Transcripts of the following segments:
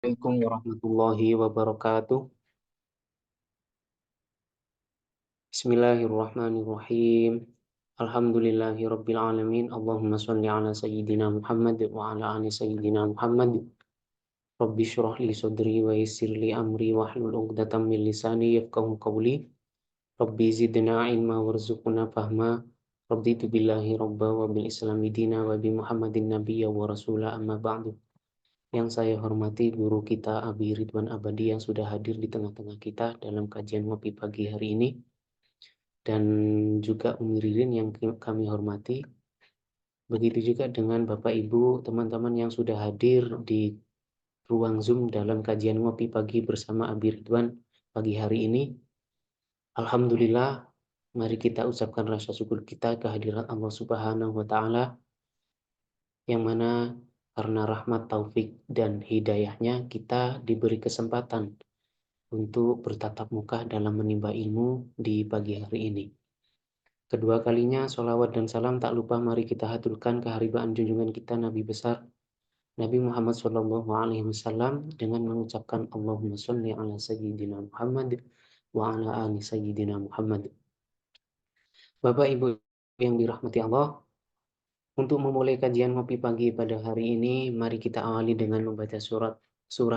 Assalamualaikum warahmatullahi wabarakatuh. Bismillahirrahmanirrahim. Alhamdulillahirabbil alamin. Allahumma shalli ala sayyidina Muhammad wa ala ali sayyidina Muhammad. Rabbi shrah li sadri wa yassir li amri wahlul 'uqdatam min lisani yafqahu qawli. Rabbi zidna ilma warzuqna fahma. Raditu billahi rabba wa bil islami dina wa bi Muhammadin nabiyya wa rasula amma ba'du. Yang saya hormati guru kita Abi Ridwan Abadi yang sudah hadir di tengah-tengah kita dalam kajian ngopi pagi hari ini, dan juga Umi Ririn yang kami hormati. Begitu juga dengan Bapak Ibu, teman-teman yang sudah hadir di ruang Zoom dalam kajian ngopi pagi bersama Abi Ridwan pagi hari ini. Alhamdulillah, mari kita ucapkan rasa syukur kita kehadiran Allah Subhanahu wa Ta'ala, yang mana karena rahmat, taufik, dan hidayahnya kita diberi kesempatan untuk bertatap muka dalam menimba ilmu di pagi hari ini. Kedua kalinya, sholawat dan salam tak lupa mari kita haturkan keharibaan junjungan kita Nabi besar Nabi Muhammad SAW dengan mengucapkan Allahumma sholli ala sayyidina Muhammad wa ala ali sayyidina Muhammad. Bapak Ibu yang dirahmati Allah, untuk memulai kajian ngopi pagi pada hari ini, mari kita awali dengan membaca surah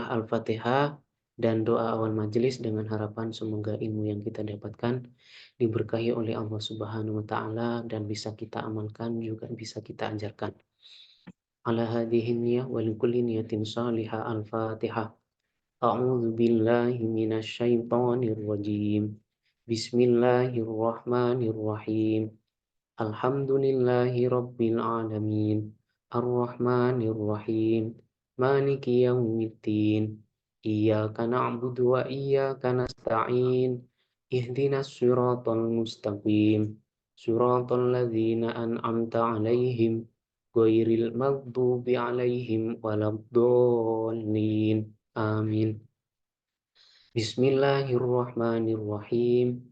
Al-Fatihah dan doa awal majelis dengan harapan semoga ilmu yang kita dapatkan diberkahi oleh Allah Subhanahu wa Ta'ala dan bisa kita amalkan, juga bisa kita ajarkan. Ala hadhihi niyah wa likulli niyatin salihah. Al-Fatihah. A'udzu billahi minasy syaithanir rajim. Bismillahirrahmanirrahim. Alhamdulillahi rabbil alamin. Ar-Rahmanir Rahim. Maliki yaumiddin. Iyyaka na'budu wa iyyaka nasta'in. Ihdinas siratal mustaqim. Siratal ladzina an'amta 'alaihim ghairil maghdubi 'alaihim waladdallin. Amin. Bismillahirrahmanirrahim.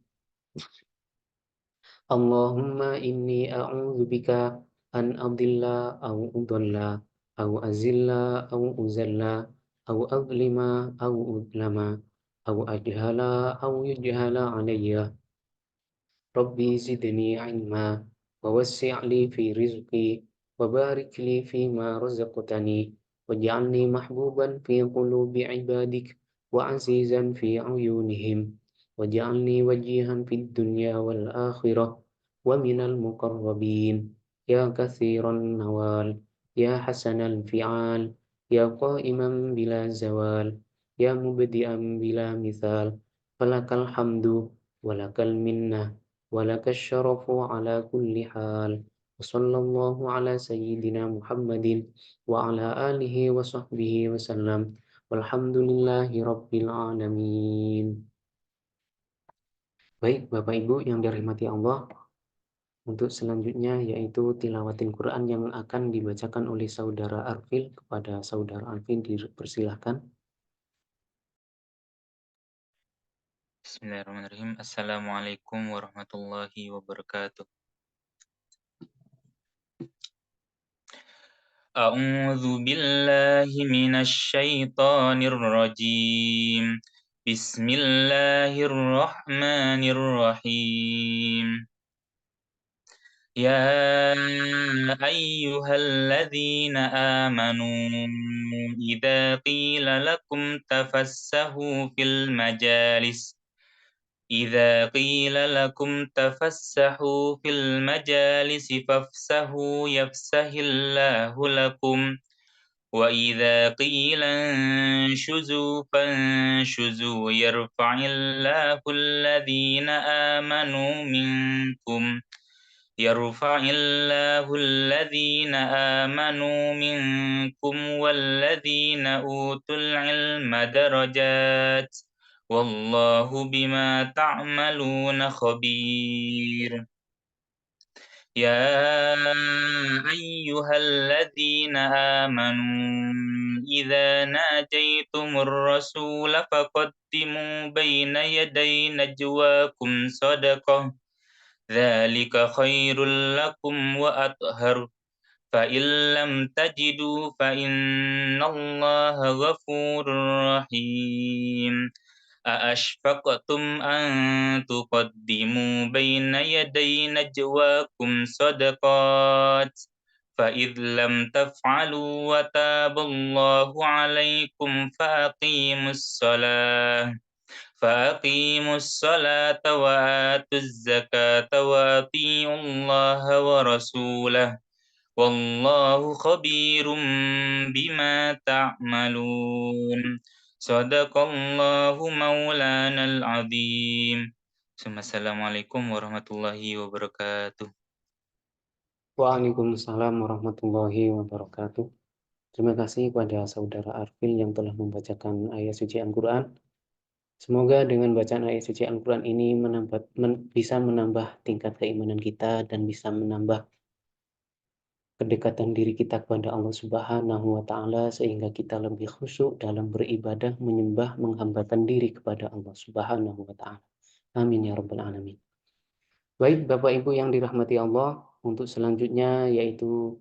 Allahumma inni a'udzubika an adilla au udalla au azilla au uzalla au azlima au udlama au ajhala au yujhala alayya. Rabbi zidni ilma wa wassi'li fi rizqi wa barik li fi ma razaqtani waj'alni mahbuban fi qulubi ibadik wa azizan fi uyunihim waj'alni wajihan fid dunya wal akhirah wa minal muqarrabin ya katsiran nawal ya hasanal fi'al ya qa'iman bila zawal ya mubdi'an bila mithal falakal hamdu walakal minnah walakas syarafu ala kulli hal. Wassallallahu ala sayyidina Muhammadin wa ala alihi wa sahbihi wasallam. Walhamdulillahi rabbil alamin. Baik Bapak Ibu yang dirahmati Allah, untuk selanjutnya yaitu tilawatin Quran yang akan dibacakan oleh Saudara Arfil. Kepada Saudara Arfil dipersilahkan. Bismillahirrahmanirrahim. Assalamualaikum warahmatullahi wabarakatuh. A'udzu billahi minasy syaithanir rajim. Bismillahirrahmanirrahim. Ya ayyuhalladzina amanu idza qila lakum tafassahu fil majalis إذا قيل لكم تفسحوا في المجالس فافسحوا يفسح الله لكم وإذا قيل انشزوا فانشزوا يرفع الله الذين آمنوا منكم والذين أوتوا العلم درجات والله بما تعملون خبير يا أيها الذين آمنوا إذا ناجيتم الرسول فقدموا بين يدي نجواكم صدقة ذلك خير لكم وأطهر فإن لم تجدوا فإن الله غفور رحيم أأشفقتم أن تقدموا بين يدي نجواكم صدقات فإذ لم تفعلوا وتاب الله عليكم فأقيموا الصلاة وآتوا الزكاة وأطيعوا الله ورسوله والله خبير بما تعملون صدق الله مولانا العظيم Assalamualaikum warahmatullahi wabarakatuh. Waalaikumsalam warahmatullahi wabarakatuh. Terima kasih kepada saudara Arfil yang telah membacakan ayat suci Al-Quran. Semoga dengan bacaan ayat suci Al-Quran ini bisa menambah tingkat keimanan kita dan bisa menambah kedekatan diri kita kepada Allah Subhanahu wa Ta'ala, sehingga kita lebih khusyuk dalam beribadah, menyembah, menghambakan diri kepada Allah Subhanahu wa Ta'ala. Amin ya Rabbal Alamin. Baik Bapak Ibu yang dirahmati Allah, untuk selanjutnya yaitu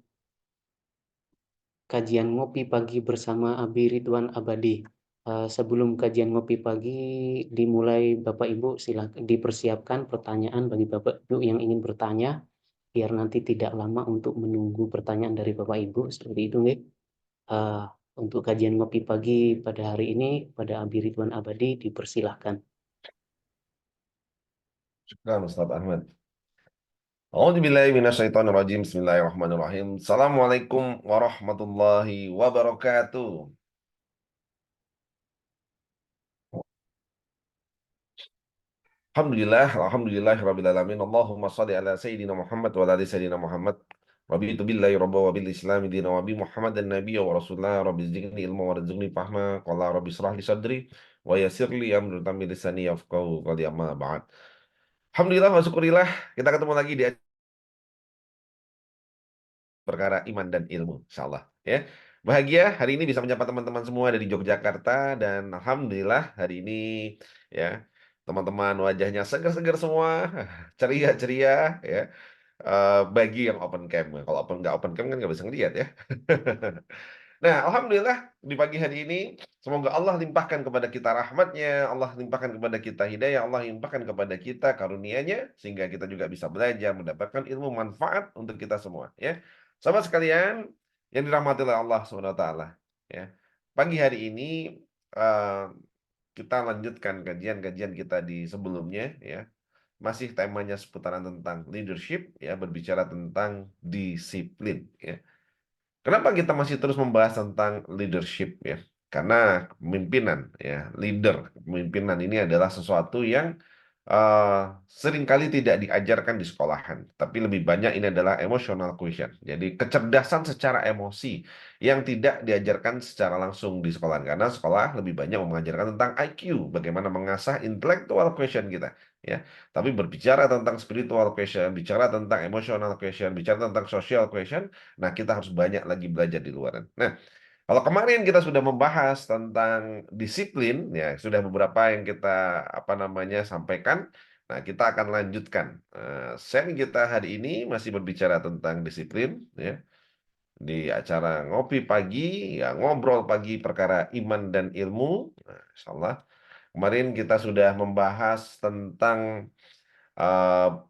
kajian ngopi pagi bersama Abi Ridwan Abadi. Sebelum kajian ngopi pagi dimulai, Bapak Ibu silakan dipersiapkan pertanyaan bagi Bapak Ibu yang ingin bertanya, biar nanti tidak lama untuk menunggu pertanyaan dari Bapak Ibu. Seperti itu nih. Untuk kajian ngopi pagi pada hari ini pada Abi Ridwan Abadi dipersilahkan. Syukran Ustaz Ahmad. A'udzubillahiminasyaitonirrajim. Bismillahirrahmanirrahim. Assalamualaikum warahmatullahi wabarakatuh. Alhamdulillah, alamin. Allahumma shalli ala Sayyidina Muhammad wa ala ali Sayyidina Muhammad. Rabitu billahi rabba wa bil islami dina wa bi Muhammadan nabiyya wa rasulullah. Rabbi zidni ilma wa rizqni fahma. Qala rabbi shrah li sadri wa yassir li amri tammi lisani yafqahu qawli amma ba'd. Alhamdulillah wa syukurillah, kita ketemu lagi di perkara iman dan ilmu, insyaallah ya. Bahagia hari ini bisa menyapa teman-teman semua dari Yogyakarta, dan alhamdulillah hari ini ya teman-teman wajahnya segar-segar semua, ceria-ceria ya. Bagi yang open cam, kalau nggak open cam kan nggak bisa ngeliat ya. Nah, alhamdulillah di pagi hari ini semoga Allah limpahkan kepada kita rahmatnya, Allah limpahkan kepada kita hidayah, Allah limpahkan kepada kita karunia-Nya, sehingga kita juga bisa belajar, mendapatkan ilmu manfaat untuk kita semua ya. Sahabat sekalian yang dirahmati oleh Allah SWT ya. Pagi hari ini eh, kita lanjutkan kajian-kajian kita di sebelumnya ya. Masih temanya seputaran tentang leadership ya, berbicara tentang disiplin ya. Kenapa kita masih terus membahas tentang leadership ya? Karena kepemimpinan ya, kepemimpinan ini adalah sesuatu yang seringkali tidak diajarkan di sekolahan, tapi lebih banyak ini adalah emotional quotient. Jadi kecerdasan secara emosi yang tidak diajarkan secara langsung di sekolah, karena sekolah lebih banyak mengajarkan tentang IQ, bagaimana mengasah intellectual quotient kita ya. Tapi berbicara tentang spiritual quotient, bicara tentang emotional quotient, bicara tentang social quotient, nah kita harus banyak lagi belajar di luar. Nah, kalau kemarin kita sudah membahas tentang disiplin, ya sudah beberapa yang kita sampaikan. Nah, kita akan lanjutkan. Sharing kita hari ini masih berbicara tentang disiplin, ya. Di acara ngopi pagi, ya ngobrol pagi perkara iman dan ilmu. Nah, insyaallah. Kemarin kita sudah membahas tentang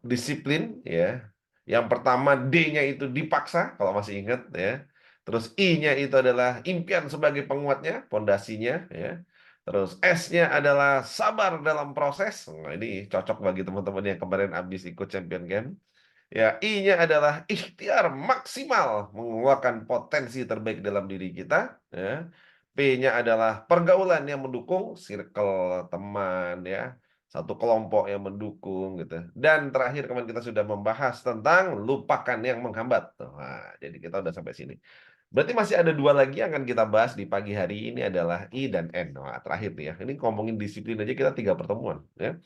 disiplin, ya. Yang pertama D-nya itu dipaksa, kalau masih ingat, ya. Terus I-nya itu adalah impian sebagai penguatnya, pondasinya, ya. Terus S-nya adalah sabar dalam proses. Nah, ini cocok bagi teman-teman yang kemarin habis ikut Champion Game. Ya, I-nya adalah ikhtiar maksimal mengeluarkan potensi terbaik dalam diri kita. Ya. P-nya adalah pergaulan yang mendukung, circle teman, ya, satu kelompok yang mendukung gitu. Dan terakhir kemarin kita sudah membahas tentang lupakan yang menghambat. Nah, jadi kita udah sampai sini. Berarti masih ada dua lagi yang akan kita bahas di pagi hari ini, adalah I dan N. Nah, terakhir nih ya. Ini ngomongin disiplin aja kita 3 pertemuan ya.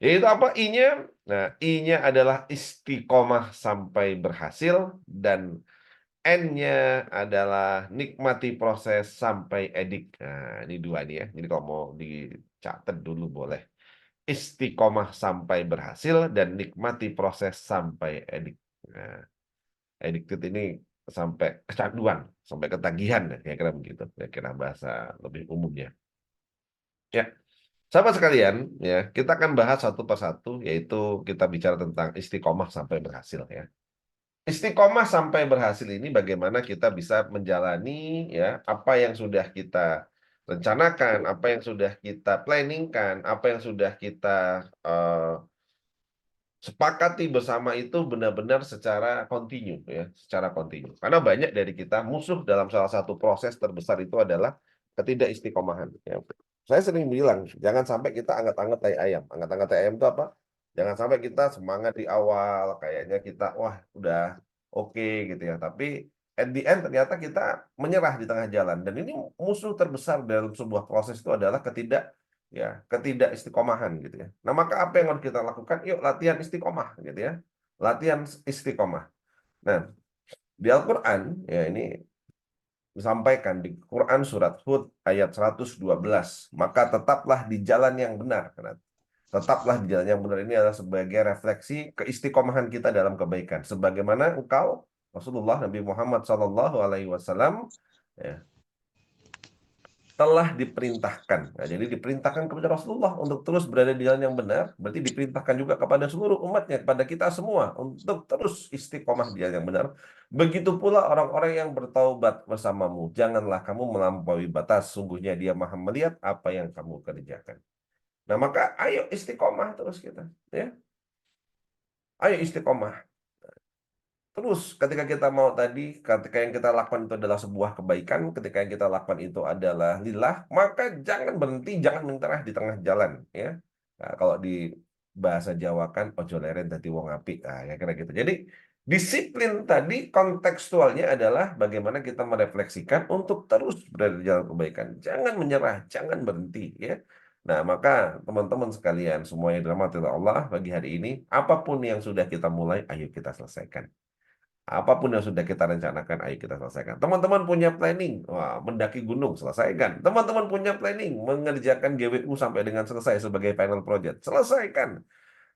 Yaitu apa I-nya? Nah, I-nya adalah istiqomah sampai berhasil, dan N-nya adalah nikmati proses sampai edik. Nah, ini dua nih ya. Jadi kalau mau dicatat dulu boleh. Istiqomah sampai berhasil dan nikmati proses sampai edik. Nah, addicted ini sampai kecanduan, sampai ketagihan, ya kira-kira begitu, kira-kira bahasa lebih umumnya. Ya, sahabat sekalian, ya kita akan bahas satu persatu, yaitu kita bicara tentang istiqomah sampai berhasil ya. Istiqomah sampai berhasil ini bagaimana kita bisa menjalani ya apa yang sudah kita rencanakan, apa yang sudah kita planningkan, apa yang sudah kita sepakati bersama itu benar-benar secara kontinu ya, secara kontinu. Karena banyak dari kita musuh dalam salah satu proses terbesar itu adalah ketidakistiqomahan ya. Saya sering bilang, jangan sampai kita angkat-angkat tai ayam. Angkat-angkat tai ayam itu apa? Jangan sampai kita semangat di awal, kayaknya kita wah udah oke gitu ya. Tapi at the end ternyata kita menyerah di tengah jalan. Dan ini musuh terbesar dalam sebuah proses itu adalah ketidakistiqomahan gitu ya. Nah, maka apa yang harus kita lakukan? Yuk latihan istiqomah gitu ya. Latihan istiqomah. Nah, di Al-Qur'an ya ini disampaikan di Quran surat Hud ayat 112, maka tetaplah di jalan yang benar. Tetaplah di jalan yang benar ini adalah sebagai refleksi keistiqomahan kita dalam kebaikan. Sebagaimana engkau Rasulullah Nabi Muhammad SAW ya, telah diperintahkan. Nah, jadi diperintahkan kepada Rasulullah untuk terus berada di jalan yang benar, berarti diperintahkan juga kepada seluruh umatnya, kepada kita semua untuk terus istiqomah di jalan yang benar. Begitu pula orang-orang yang bertaubat bersamamu. Janganlah kamu melampaui batas, sungguhnya Dia Maha melihat apa yang kamu kerjakan. Nah, maka ayo istiqomah terus kita, ya. Ayo istiqomah. Terus ketika kita mau tadi, ketika yang kita lakukan itu adalah sebuah kebaikan, ketika yang kita lakukan itu adalah lillah, maka jangan berhenti, jangan menyerah di tengah jalan, ya. Nah, kalau di bahasa Jawa kan ojo leren dadi wong apik, nah, ya kira gitu. Jadi disiplin tadi kontekstualnya adalah bagaimana kita merefleksikan untuk terus berada di jalan kebaikan. Jangan menyerah, jangan berhenti, ya. Nah, maka teman-teman sekalian, semua yang dirahmati oleh Allah pagi hari ini, apapun yang sudah kita mulai, ayo kita selesaikan. Apapun yang sudah kita rencanakan, ayo kita selesaikan. Teman-teman punya planning, wah, mendaki gunung, selesaikan. Teman-teman punya planning, mengerjakan GWU sampai dengan selesai sebagai final project, selesaikan.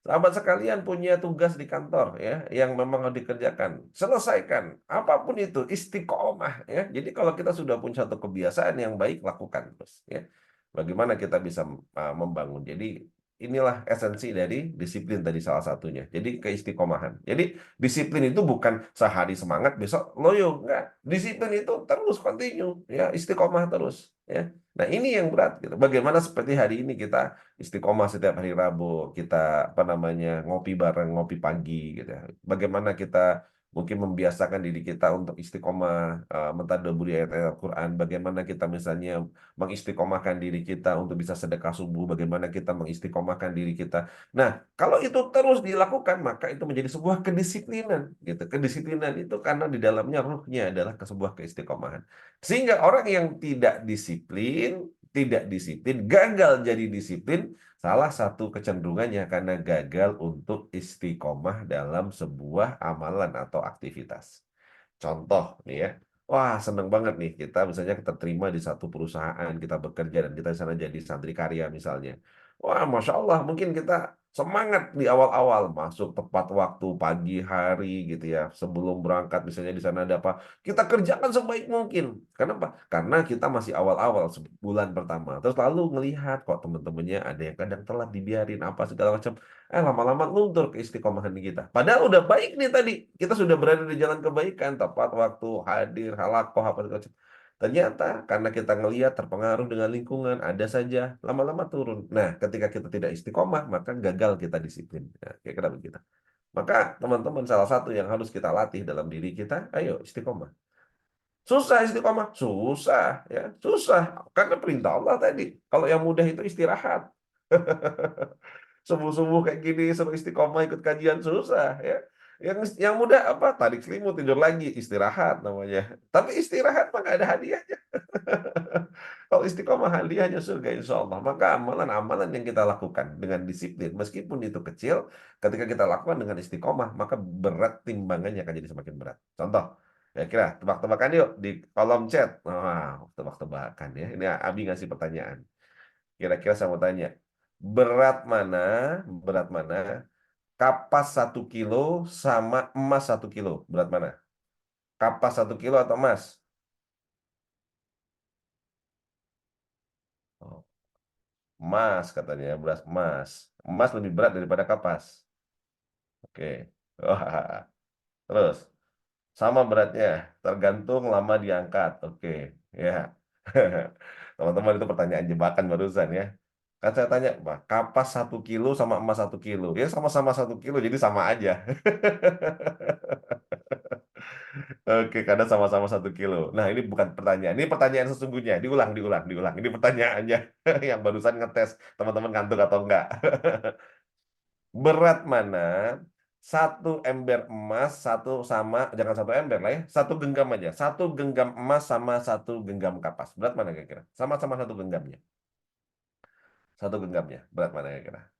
Sahabat sekalian punya tugas di kantor, ya, yang memang harus dikerjakan, selesaikan. Apapun itu, istiqomah, ya. Jadi kalau kita sudah punya satu kebiasaan yang baik, lakukan terus, ya. Bagaimana kita bisa membangun? Jadi inilah esensi dari disiplin tadi salah satunya. Jadi keistiqomahan. Jadi disiplin itu bukan sehari semangat besok loyo, enggak. Disiplin itu terus continue, ya, istiqomah terus, ya. Nah, ini yang berat gitu. Bagaimana seperti hari ini kita istiqomah setiap hari Rabu, kita apa namanya ngopi bareng, ngopi pagi gitu ya. Bagaimana kita mungkin membiasakan diri kita untuk istiqomah mentadabburi ayat-ayat Al-Qur'an, bagaimana kita misalnya mengistiqomahkan diri kita untuk bisa sedekah subuh, bagaimana kita mengistiqomahkan diri kita. Nah, kalau itu terus dilakukan, maka itu menjadi sebuah kedisiplinan gitu. Kedisiplinan itu karena di dalamnya ruhnya adalah sebuah keistiqomahan. Sehingga orang yang tidak disiplin, gagal jadi disiplin, salah satu kecenderungannya karena gagal untuk istiqomah dalam sebuah amalan atau aktivitas. Contoh nih ya, wah seneng banget nih kita misalnya kita terima di satu perusahaan, kita bekerja dan kita di sana jadi santri karya misalnya. Wah, Masya Allah, mungkin kita semangat di awal-awal masuk tepat waktu pagi hari gitu ya, sebelum berangkat misalnya di sana ada apa, kita kerjakan sebaik mungkin. Kenapa? Karena kita masih awal-awal bulan pertama. Terus lalu ngelihat kok teman-temannya ada yang kadang telat dibiarin apa segala macam. Lama-lama luntur keistiqomahan kita. Padahal udah baik nih tadi. Kita sudah berada di jalan kebaikan, tepat waktu, hadir, halakoh, apa segala macam. Ternyata karena kita ngelihat terpengaruh dengan lingkungan, ada saja lama-lama turun. Nah, ketika kita tidak istiqomah, maka gagal kita disiplin. Nah, kira-kira begitu. Maka teman-teman salah satu yang harus kita latih dalam diri kita, ayo istiqomah. Susah istiqomah, susah ya, susah. Karena perintah Allah tadi. Kalau yang mudah itu istirahat. Subuh-subuh kayak gini suruh istiqomah ikut kajian susah ya. Yang mudah apa? Tarik selimut tidur lagi, istirahat namanya. Tapi istirahat mah nggak ada hadiahnya. Kalau istiqomah hadiahnya surga insya Allah. Maka amalan-amalan yang kita lakukan dengan disiplin, meskipun itu kecil, ketika kita lakukan dengan istiqomah, maka berat timbangannya akan jadi semakin berat. Contoh, ya kira tebak-tebakan yuk di kolom chat. Wah, tebak-tebakan ya. Ini Abi ngasih pertanyaan. Kira-kira saya mau tanya, berat mana, kapas 1 kilo sama emas 1 kilo, berat mana? Kapas 1 kilo atau emas? Oh, emas katanya, beras emas. Emas lebih berat daripada kapas. Oke. Wah, terus sama beratnya, tergantung lama diangkat. Oke, ya. Teman-teman itu pertanyaan jebakan barusan ya. Kan saya tanya, Pak, kapas 1 kilo sama emas 1 kilo. Ya sama-sama 1 kilo, jadi sama aja. Oke, karena sama-sama 1 kilo. Nah, ini bukan pertanyaan. Ini pertanyaan sesungguhnya. Diulang, diulang, diulang. Ini pertanyaannya yang barusan ngetes teman-teman ngantuk atau enggak. Berat mana? Satu ember emas, satu sama, jangan satu ember lah ya. Satu genggam aja. Satu genggam emas sama satu genggam kapas. Berat mana kira-kira? Sama-sama satu genggamnya. Satu genggamnya. Berat mana kira-kira?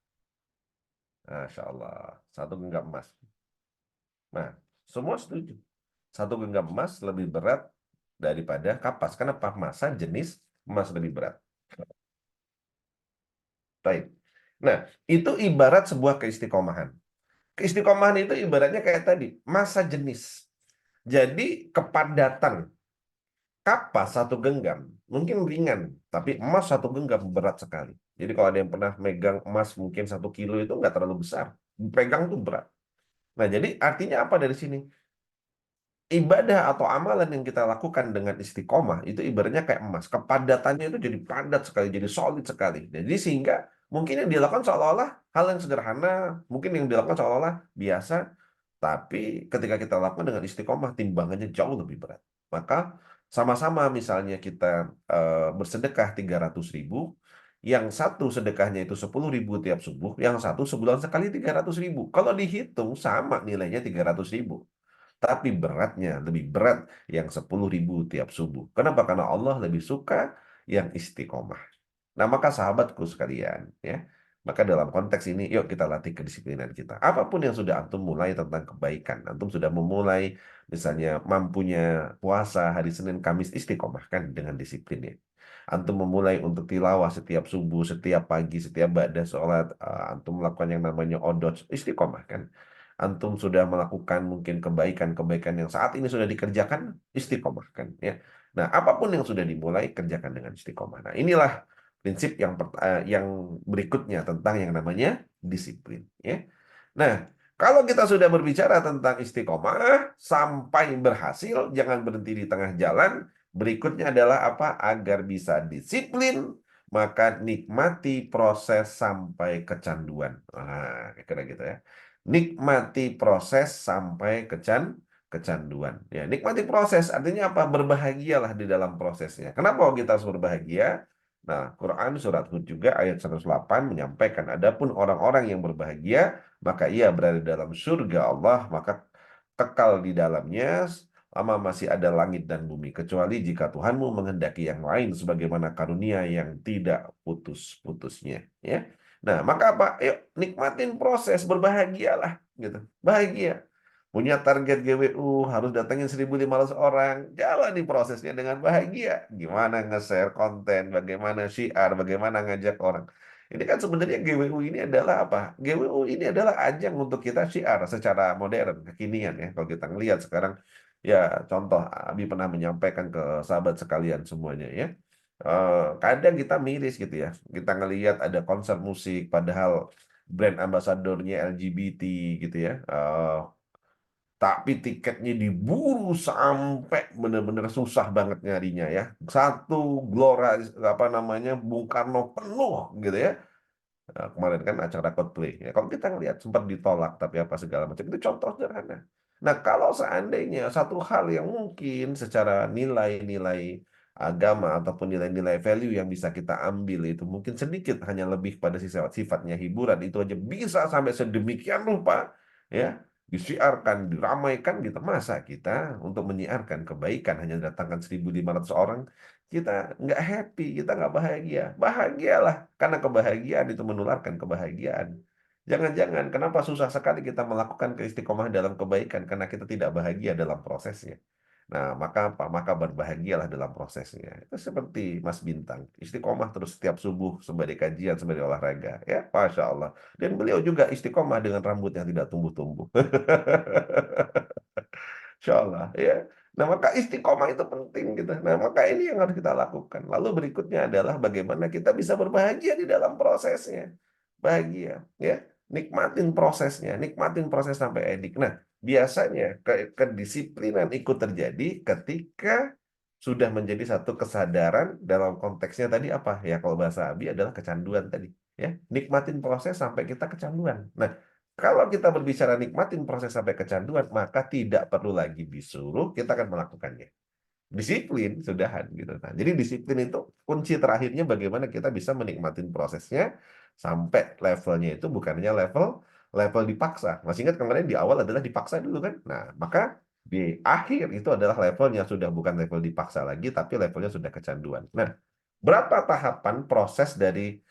Masya Allah. Satu genggam emas. Nah, semua setuju. Satu genggam emas lebih berat daripada kapas. Kenapa? Masa jenis emas lebih berat. Baik. Nah, itu ibarat sebuah keistiqomahan. Keistiqomahan itu ibaratnya kayak tadi, masa jenis. Jadi kepadatan kapas 1 genggam mungkin ringan, tapi emas 1 genggam berat sekali. Jadi kalau ada yang pernah megang emas mungkin 1 kilo itu nggak terlalu besar. Pegang tuh berat. Nah, jadi artinya apa dari sini? Ibadah atau amalan yang kita lakukan dengan istiqomah itu ibaratnya kayak emas. Kepadatannya itu jadi padat sekali, jadi solid sekali. Jadi sehingga mungkin yang dilakukan seolah-olah hal yang sederhana, mungkin yang dilakukan seolah-olah biasa, tapi ketika kita lakukan dengan istiqomah, timbangannya jauh lebih berat. Maka sama-sama misalnya kita bersedekah 300.000, yang satu sedekahnya itu 10.000 tiap subuh, yang satu sebulan sekali 300.000. Kalau dihitung sama nilainya 300.000. Tapi beratnya lebih berat yang 10.000 tiap subuh. Kenapa? Karena Allah lebih suka yang istiqomah. Nah, maka sahabatku sekalian, ya, maka dalam konteks ini, yuk kita latih kedisiplinan kita. Apapun yang sudah antum mulai tentang kebaikan, antum sudah memulai, misalnya mampunya puasa hari Senin, Kamis, istiqomahkan dengan disiplinnya. Antum memulai untuk tilawah setiap subuh, setiap pagi, setiap ba'da sholat, antum melakukan yang namanya odot, istiqomahkan. Antum sudah melakukan mungkin kebaikan-kebaikan yang saat ini sudah dikerjakan, istiqomahkan. Ya. Nah, apapun yang sudah dimulai, kerjakan dengan istiqomah. Nah, inilah prinsip yang berikutnya tentang yang namanya disiplin. Ya. Nah, kalau kita sudah berbicara tentang istiqomah sampai berhasil, jangan berhenti di tengah jalan. Berikutnya adalah apa? Agar bisa disiplin, maka nikmati proses sampai kecanduan. Nah, kira gitu ya. Nikmati proses sampai kecanduan. Ya, nikmati proses artinya apa? Berbahagialah di dalam prosesnya. Kenapa kita harus berbahagia? Nah, Quran surat Hud juga ayat 108 menyampaikan, adapun orang-orang yang berbahagia, maka ia berada dalam surga Allah, maka kekal di dalamnya lama masih ada langit dan bumi, kecuali jika Tuhanmu menghendaki yang lain sebagaimana karunia yang tidak putus-putusnya. Ya. Nah, maka apa? Yuk, nikmatin proses, berbahagialah, gitu. Bahagia. Punya target GWU, harus datangin 1.500 orang. Jalani prosesnya dengan bahagia. Gimana nge-share konten, bagaimana syiar, bagaimana ngajak orang. Ini kan sebenarnya GWU ini adalah apa? GWU ini adalah ajang untuk kita syiar secara modern, kekinian ya. Kalau kita ngelihat sekarang, ya contoh, Abi pernah menyampaikan ke sahabat sekalian semuanya ya. Kadang kita miris gitu ya. Kita ngelihat ada konser musik, padahal brand ambasadornya LGBT gitu ya. Tapi tiketnya diburu sampai benar-benar susah banget nyarinya ya. Satu Gelora apa namanya Bung Karno penuh gitu ya. Nah, kemarin kan acara Coldplay ya. Kalau kita ngelihat sempat ditolak tapi apa segala macam itu contoh sederhana. Nah, kalau seandainya satu hal yang mungkin secara nilai-nilai agama ataupun nilai-nilai value yang bisa kita ambil itu mungkin sedikit hanya lebih pada sifatnya hiburan itu aja bisa sampai sedemikian rupa ya disiarkan, diramaikan gitu. Masa kita untuk menyiarkan kebaikan hanya datangkan 1.500 orang, kita nggak happy, kita nggak bahagia. Bahagialah, karena kebahagiaan itu menularkan kebahagiaan. Jangan-jangan, kenapa susah sekali kita melakukan keistiqomah dalam kebaikan? Karena kita tidak bahagia dalam prosesnya. Nah, maka apa? Maka berbahagialah dalam prosesnya. Itu seperti Mas Bintang. Istiqomah terus setiap subuh, sembari kajian, sembari olahraga. Ya, Masya Allah. Dan beliau juga istiqomah dengan rambut yang tidak tumbuh-tumbuh. Insya Allah. Ya. Nah, maka istiqomah itu penting gitu. Nah, maka ini yang harus kita lakukan. Lalu berikutnya adalah bagaimana kita bisa berbahagia di dalam prosesnya. Bahagia, ya. Nikmatin prosesnya, nikmatin proses sampai edik. Nah, biasanya kedisiplinan ikut terjadi ketika sudah menjadi satu kesadaran dalam konteksnya tadi apa? Ya, kalau bahasa Abi adalah kecanduan tadi, ya. Nikmatin proses sampai kita kecanduan. Nah, kalau kita berbicara nikmatin proses sampai kecanduan, maka tidak perlu lagi disuruh, kita akan melakukannya. Disiplin, sudahan gitu. Nah, jadi disiplin itu kunci terakhirnya bagaimana kita bisa menikmatin prosesnya sampai levelnya itu bukannya level dipaksa. Masih ingat kemarin di awal adalah dipaksa dulu kan? Nah, maka di akhir itu adalah levelnya sudah bukan level dipaksa lagi, tapi levelnya sudah kecanduan. Nah, berapa tahapan proses dari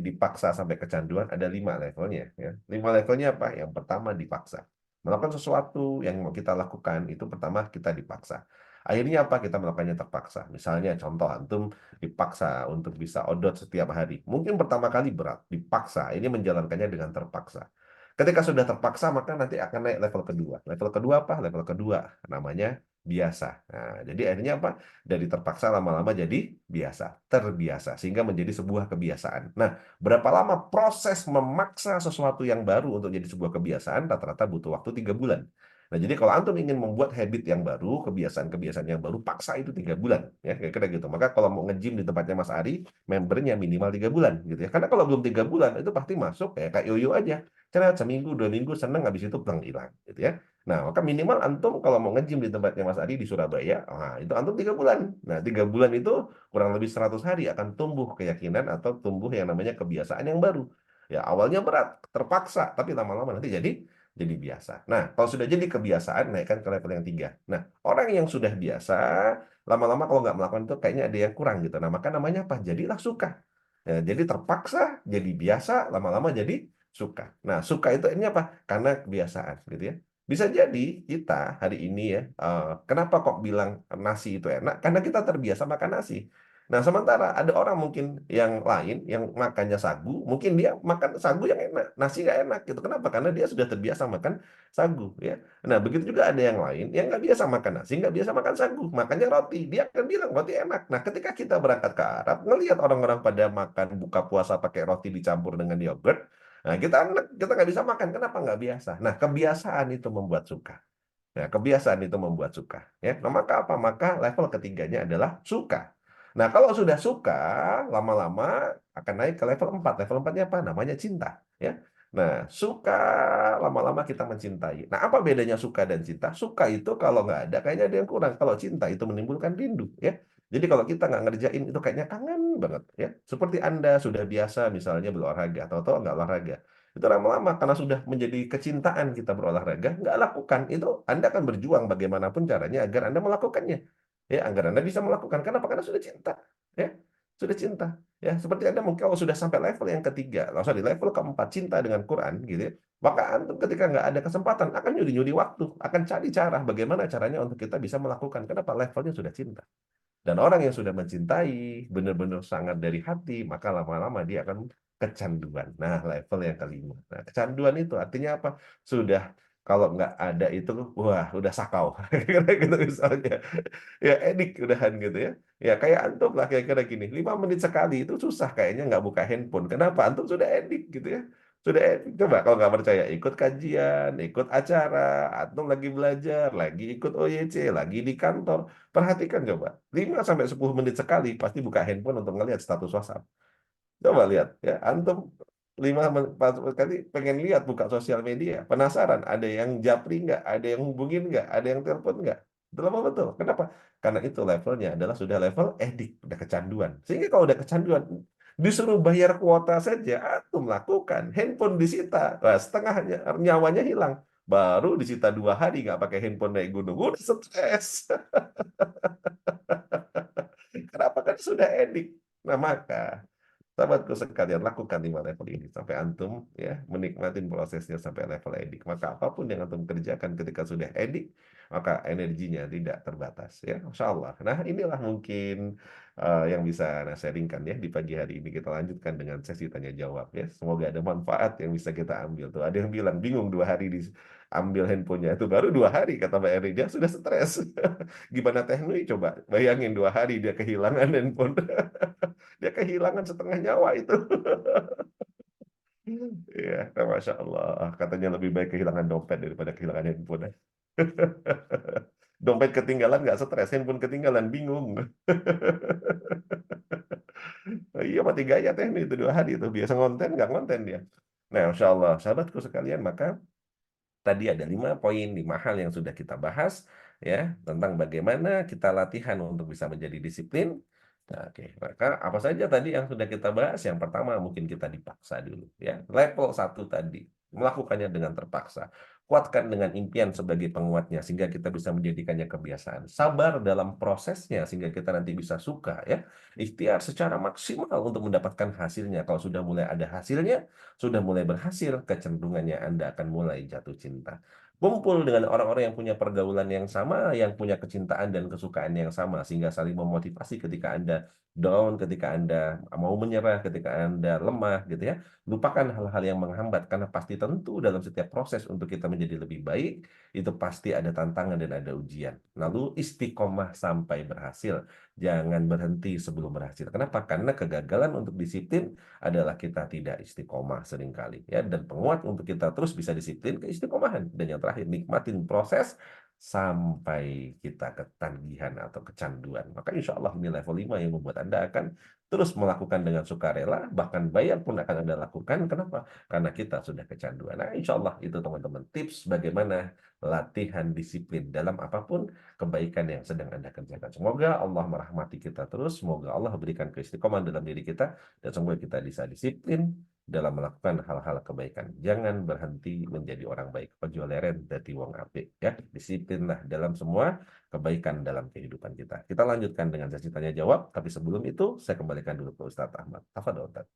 dipaksa sampai kecanduan? Ada 5 levelnya. Ya. 5 levelnya apa? Yang pertama dipaksa. Melakukan sesuatu yang mau kita lakukan, itu pertama kita dipaksa. Akhirnya apa? Kita melakukannya terpaksa. Misalnya contoh antum dipaksa untuk bisa odot setiap hari. Mungkin pertama kali berat, dipaksa. Ini menjalankannya dengan terpaksa. Ketika sudah terpaksa, maka nanti akan naik level kedua. Level kedua apa? Level kedua namanya biasa. Nah, jadi akhirnya apa? Dari terpaksa lama-lama jadi biasa, terbiasa, sehingga menjadi sebuah kebiasaan. Nah, berapa lama proses memaksa sesuatu yang baru untuk jadi sebuah kebiasaan? Rata-rata butuh waktu 3 bulan. Nah, jadi kalau antum ingin membuat habit yang baru, kebiasaan-kebiasaan yang baru, paksa itu 3 bulan. Ya, kira-kira gitu. Maka kalau mau nge-gym di tempatnya Mas Ari, membernya minimal 3 bulan. Gitu ya. Karena kalau belum 3 bulan, itu pasti masuk kayak yoyo aja. Cerah, seminggu, 2 minggu, seneng, habis itu pulang hilang. Gitu ya. Nah, maka minimal antum kalau mau nge-gym di tempatnya Mas Ari di Surabaya, itu antum 3 bulan. Nah, 3 bulan itu kurang lebih 100 hari akan tumbuh keyakinan atau tumbuh yang namanya kebiasaan yang baru. Ya, awalnya berat, terpaksa, tapi lama-lama nanti jadi biasa. Nah, kalau sudah jadi kebiasaan, naikkan ke level yang 3. Nah, orang yang sudah biasa, lama-lama kalau nggak melakukan itu kayaknya ada yang kurang gitu. Nah, maka namanya apa? Jadilah suka. Ya, jadi terpaksa, jadi biasa, lama-lama jadi suka. Nah, suka itu ini apa? Karena kebiasaan gitu ya. Bisa jadi kita hari ini ya, kenapa kok bilang nasi itu enak? Karena kita terbiasa makan nasi. Nah, sementara ada orang mungkin yang lain yang makannya sagu, mungkin dia makan sagu yang enak, nasi nggak enak gitu. Kenapa? Karena dia sudah terbiasa makan sagu ya. Nah, begitu juga ada yang lain yang nggak biasa makan nasi, nggak biasa makan sagu, makannya roti. Dia akan bilang roti enak. Nah, ketika kita berangkat ke Arab, ngelihat orang-orang pada makan buka puasa pakai roti dicampur dengan yogurt, nah kita nggak bisa makan. Kenapa nggak biasa? Nah, kebiasaan itu membuat suka. Nah, kebiasaan itu membuat suka. Ya, nah, maka apa? Maka level ketiganya adalah suka. Nah, kalau sudah suka, lama-lama akan naik ke level 4. Level 4-nya apa? Namanya cinta. Ya. Nah, suka lama-lama kita mencintai. Nah, apa bedanya suka dan cinta? Suka itu kalau nggak ada, kayaknya ada yang kurang. Kalau cinta itu menimbulkan rindu. Ya. Jadi kalau kita nggak ngerjain itu kayaknya kangen banget. Ya. Seperti Anda sudah biasa misalnya berolahraga, atau nggak olahraga. Itu lama-lama karena sudah menjadi kecintaan kita berolahraga, nggak lakukan, itu Anda akan berjuang bagaimanapun caranya agar Anda melakukannya. Ya, agar Anda bisa melakukan. Kenapa? Karena sudah cinta. Ya, sudah cinta. Ya, seperti Anda mungkin kalau sudah sampai level yang ketiga, sorry, level keempat, cinta dengan Quran, gitu ya, maka antum ketika nggak ada kesempatan akan nyuri-nyuri waktu, akan cari cara bagaimana caranya untuk kita bisa melakukan. Kenapa? Levelnya sudah cinta. Dan orang yang sudah mencintai, benar-benar sangat dari hati, maka lama-lama dia akan kecanduan. Nah, level yang kelima. Nah, kecanduan itu artinya apa? Sudah, kalau nggak ada itu, wah, udah sakau. Kira-kira gitu misalnya. Ya, edik udahan gitu ya. Ya, kayak antum lah, kira-kira gini. 5 menit sekali itu susah kayaknya nggak buka handphone. Kenapa? Antum sudah edik gitu ya. Sudah edik. Coba kalau nggak percaya, ikut kajian, ikut acara, antum lagi belajar, lagi ikut OYC, lagi di kantor. Perhatikan coba, 5 sampai 10 menit sekali pasti buka handphone untuk ngelihat status WhatsApp. Coba lihat ya, antum 5 kali pengen lihat buka sosial media, penasaran ada yang japri nggak, ada yang hubungin nggak, ada yang telepon nggak. Betul apa betul? Kenapa? Karena itu levelnya adalah sudah level edik, udah kecanduan. Sehingga kalau udah kecanduan, disuruh bayar kuota saja, antum lakukan. Handphone disita, wah, setengah nyawanya hilang. Baru disita 2 hari nggak pakai handphone naik gunung, udah stres. Kenapa? Kan sudah edik. Nah, maka sahabatku sekalian, lakukan 5 level ini sampai antum ya menikmati prosesnya sampai level edik. Maka apapun yang antum kerjakan ketika sudah edik, maka energinya tidak terbatas ya, Masya Allah. Nah inilah mungkin yang bisa Ana sharingkan ya di pagi hari ini. Kita lanjutkan dengan sesi tanya jawab ya. Semoga ada manfaat yang bisa kita ambil tuh. Ada yang bilang bingung 2 hari diambil handphonenya itu baru 2 hari kata Mbak Eri dia sudah stres. Gimana teknik coba bayangin 2 hari dia kehilangan handphone. Dia kehilangan setengah nyawa itu. Iya, Masya Allah. Katanya lebih baik kehilangan dompet daripada kehilangan handphone. Dompet ketinggalan nggak stres, handphone ketinggalan bingung. Iya, mati gaya teknik itu 2 hari itu. Biasa ngonten, nggak ngonten dia. Nah, Masya Allah, sahabatku sekalian, maka tadi ada 5 poin, 5 hal yang sudah kita bahas ya tentang bagaimana kita latihan untuk bisa menjadi disiplin. Nah, oke, maka apa saja tadi yang sudah kita bahas? Yang pertama mungkin kita dipaksa dulu ya. Level 1 tadi, melakukannya dengan terpaksa. Kuatkan dengan impian sebagai penguatnya sehingga kita bisa menjadikannya kebiasaan. Sabar dalam prosesnya sehingga kita nanti bisa suka ya. Ikhtiar secara maksimal untuk mendapatkan hasilnya. Kalau sudah mulai ada hasilnya, sudah mulai berhasil, kecenderungannya Anda akan mulai jatuh cinta. Kumpul dengan orang-orang yang punya pergaulan yang sama, yang punya kecintaan dan kesukaan yang sama, sehingga saling memotivasi ketika Anda down, ketika Anda mau menyerah, ketika Anda lemah, gitu ya. Lupakan hal-hal yang menghambat, karena pasti tentu dalam setiap proses untuk kita menjadi lebih baik, itu pasti ada tantangan dan ada ujian. Lalu istiqomah sampai berhasil. Jangan berhenti sebelum berhasil. Kenapa? Karena kegagalan untuk disiplin adalah kita tidak istiqomah seringkali ya, dan penguat untuk kita terus bisa disiplin keistiqomahan. Dan yang terakhir, nikmatin proses sampai kita ketagihan atau kecanduan. Maka insya Allah ini level 5 yang membuat Anda akan terus melakukan dengan sukarela, bahkan bayar pun akan Anda lakukan. Kenapa? Karena kita sudah kecanduan. Nah insya Allah itu teman-teman tips bagaimana latihan disiplin dalam apapun kebaikan yang sedang Anda kerjakan. Semoga Allah merahmati kita terus, semoga Allah berikan keistiqomahan dalam diri kita, dan semoga kita bisa disiplin dalam melakukan hal-hal kebaikan. Jangan berhenti menjadi orang baik. Ojo leren dadi wong apik ya. Disiplinlah dalam semua kebaikan dalam kehidupan kita. Kita lanjutkan dengan sesi tanya jawab, tapi sebelum itu saya kembalikan dulu ke Ustadz Ahmad. Tafadhol Ustadz.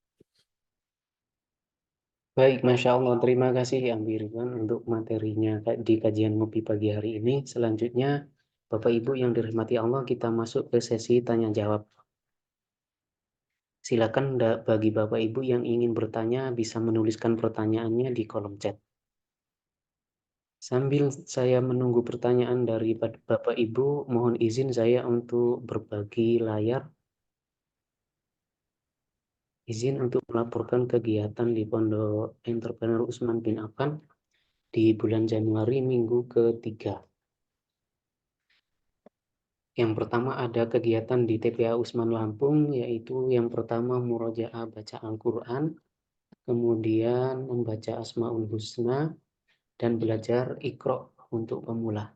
Baik, Masya Allah. Terima kasih Amir Ridwan untuk materinya di kajian ngopi pagi hari ini. Selanjutnya, Bapak Ibu yang dirahmati Allah, kita masuk ke sesi tanya jawab. Silakan bagi Bapak Ibu yang ingin bertanya bisa menuliskan pertanyaannya di kolom chat. Sambil saya menunggu pertanyaan dari Bapak Ibu, mohon izin saya untuk berbagi layar. Izin untuk melaporkan kegiatan di Pondok Entrepreneur Utsman bin Affan di bulan Januari minggu ketiga. Yang pertama ada kegiatan di TPA Utsman Lampung, yaitu yang pertama murojaah baca Al-Quran, kemudian membaca Asmaul Husna, dan belajar Iqra untuk pemula.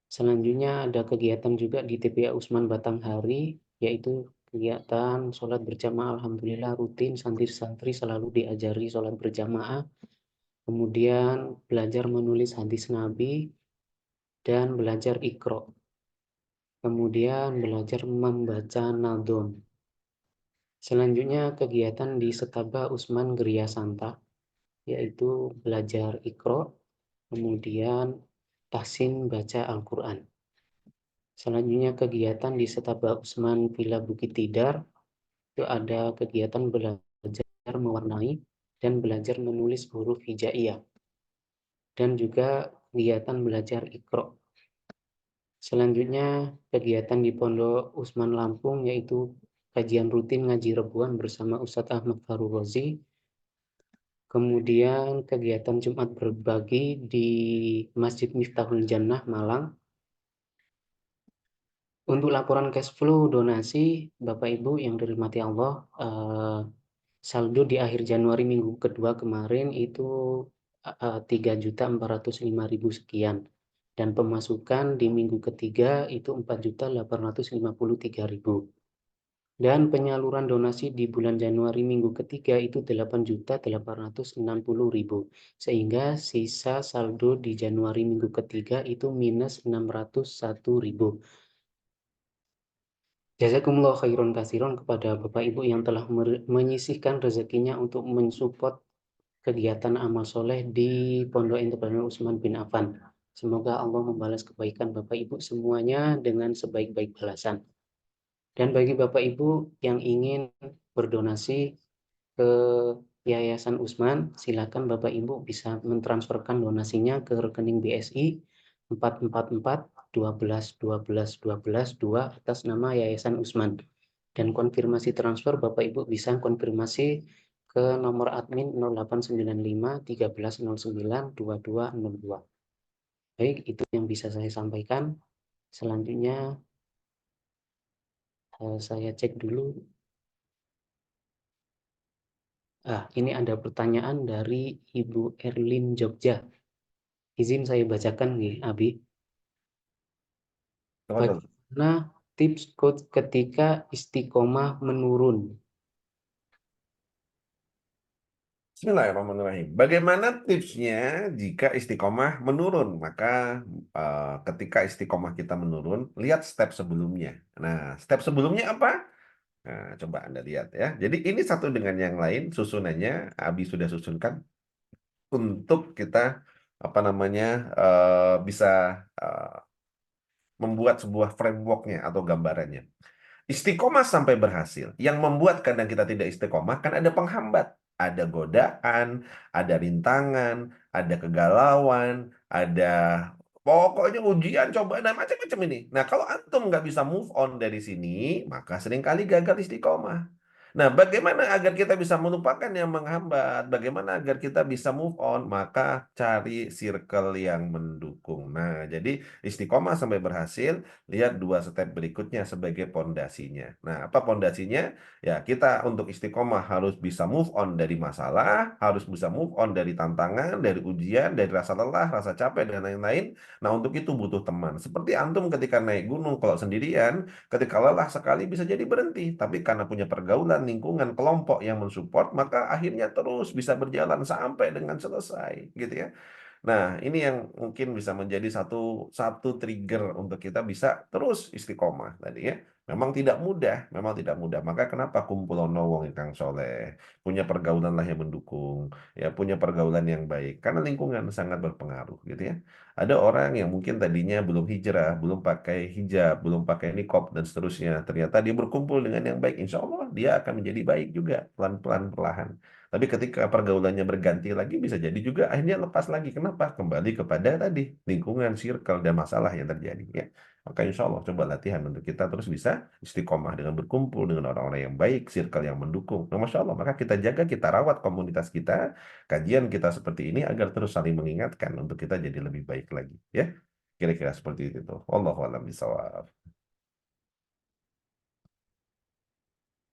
Selanjutnya ada kegiatan juga di TPA Utsman Batanghari, yaitu kegiatan sholat berjamaah. Alhamdulillah rutin, santri-santri selalu diajari sholat berjamaah, kemudian belajar menulis hadis Nabi, dan belajar Iqra. Kemudian belajar membaca nadom. Selanjutnya kegiatan di Setaba Utsman Geria Santa, yaitu belajar Iqra, kemudian tahsin baca Al-Quran. Selanjutnya kegiatan di Setaba Utsman Villa Bukit Tidar, itu ada kegiatan belajar mewarnai dan belajar menulis huruf hijaiyah, dan juga kegiatan belajar Iqra. Selanjutnya kegiatan di Pondok Utsman Lampung, yaitu kajian rutin ngaji rebuan bersama Ustadz Ahmad Farul Rozi. Kemudian kegiatan Jumat berbagi di Masjid Miftahul Jannah Malang. Untuk laporan cash flow donasi Bapak Ibu yang dirahmati Allah, saldo di akhir Januari minggu kedua kemarin itu 3.405.000 sekian. Dan pemasukan di minggu ketiga itu 4.853.000. Dan penyaluran donasi di bulan Januari minggu ketiga itu 8.860.000. Sehingga sisa saldo di Januari minggu ketiga itu minus 601.000. Jazakumullah khairan kasiron kepada Bapak Ibu yang telah menyisihkan rezekinya untuk mensupport kegiatan amal soleh di Pondok Entrepreneur Utsman bin Affan. Semoga Allah membalas kebaikan Bapak Ibu semuanya dengan sebaik-baik balasan. Dan bagi Bapak Ibu yang ingin berdonasi ke Yayasan Usman, silakan Bapak Ibu bisa mentransferkan donasinya ke rekening BSI 444 12 12 12 2 atas nama Yayasan Usman. Dan konfirmasi transfer Bapak Ibu bisa konfirmasi ke nomor admin 0895 1309 2202. Baik, itu yang bisa saya sampaikan. Selanjutnya saya cek dulu. Ini ada pertanyaan dari Ibu Erlin Jogja. Izin saya bacakan nih, Abi. Teman-teman. Bagaimana tips coach ketika istiqomah menurun? Bismillahirrahmanirrahim. Bagaimana tipsnya jika istiqomah menurun? Maka ketika istiqomah kita menurun, lihat step sebelumnya. Nah, step sebelumnya apa? Nah, coba Anda lihat ya. Jadi ini satu dengan yang lain, susunannya Abi sudah susunkan untuk kita apa namanya bisa membuat sebuah frameworknya atau gambarannya. Istiqomah sampai berhasil. Yang membuat kadang kita tidak istiqomah kan ada penghambat. Ada godaan, ada rintangan, ada kegalauan, ada pokoknya ujian, cobaan, dan macam-macam ini. Nah, kalau antum nggak bisa move on dari sini, maka seringkali gagal istiqomah. Nah, bagaimana agar kita bisa melupakan yang menghambat? Bagaimana agar kita bisa move on? Maka cari circle yang mendukung. Nah, jadi istiqomah sampai berhasil, lihat dua step berikutnya sebagai pondasinya. Nah, apa pondasinya? Ya, kita untuk istiqomah harus bisa move on dari masalah, harus bisa move on dari tantangan, dari ujian, dari rasa lelah, rasa capek, dan lain-lain. Nah, untuk itu butuh teman. Seperti antum ketika naik gunung, kalau sendirian, ketika lelah sekali bisa jadi berhenti. Tapi karena punya pergaulan, lingkungan, kelompok yang mensupport, maka akhirnya terus bisa berjalan sampai dengan selesai, gitu ya. Nah, ini yang mungkin bisa menjadi satu satu trigger untuk kita bisa terus istiqomah tadi ya. Memang tidak mudah, memang tidak mudah. Maka kenapa kumpulono wong ingkang soleh, punya pergaulan lah yang mendukung, ya punya pergaulan yang baik. Karena lingkungan sangat berpengaruh, gitu ya. Ada orang yang mungkin tadinya belum hijrah, belum pakai hijab, belum pakai niqab dan seterusnya. Ternyata dia berkumpul dengan yang baik, insya Allah dia akan menjadi baik juga pelan-pelan perlahan. Tapi ketika pergaulannya berganti lagi bisa jadi juga akhirnya lepas lagi. Kenapa? Kembali kepada tadi lingkungan, circle, dan masalah yang terjadi. Ya. Maka insya Allah coba latihan untuk kita terus bisa istiqomah dengan berkumpul dengan orang-orang yang baik, circle yang mendukung. Nah, Masya Allah, maka kita jaga, kita rawat komunitas kita, kajian kita seperti ini agar terus saling mengingatkan untuk kita jadi lebih baik lagi. Ya, kira-kira seperti itu. Wallahu a'lam bishawab.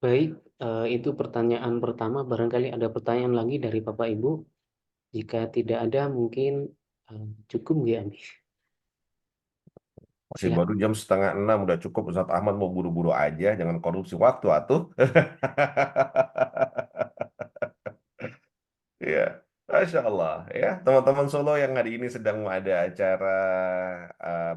Baik, itu pertanyaan pertama. Barangkali ada pertanyaan lagi dari Bapak Ibu. Jika tidak ada, mungkin cukup ya, Abi. Masih Silakan. baru jam 5:30 udah cukup. Ustaz Ahmad mau buru-buru aja, jangan korupsi waktu atuh. Iya, Masya Allah ya teman-teman Solo yang hari ini sedang ada acara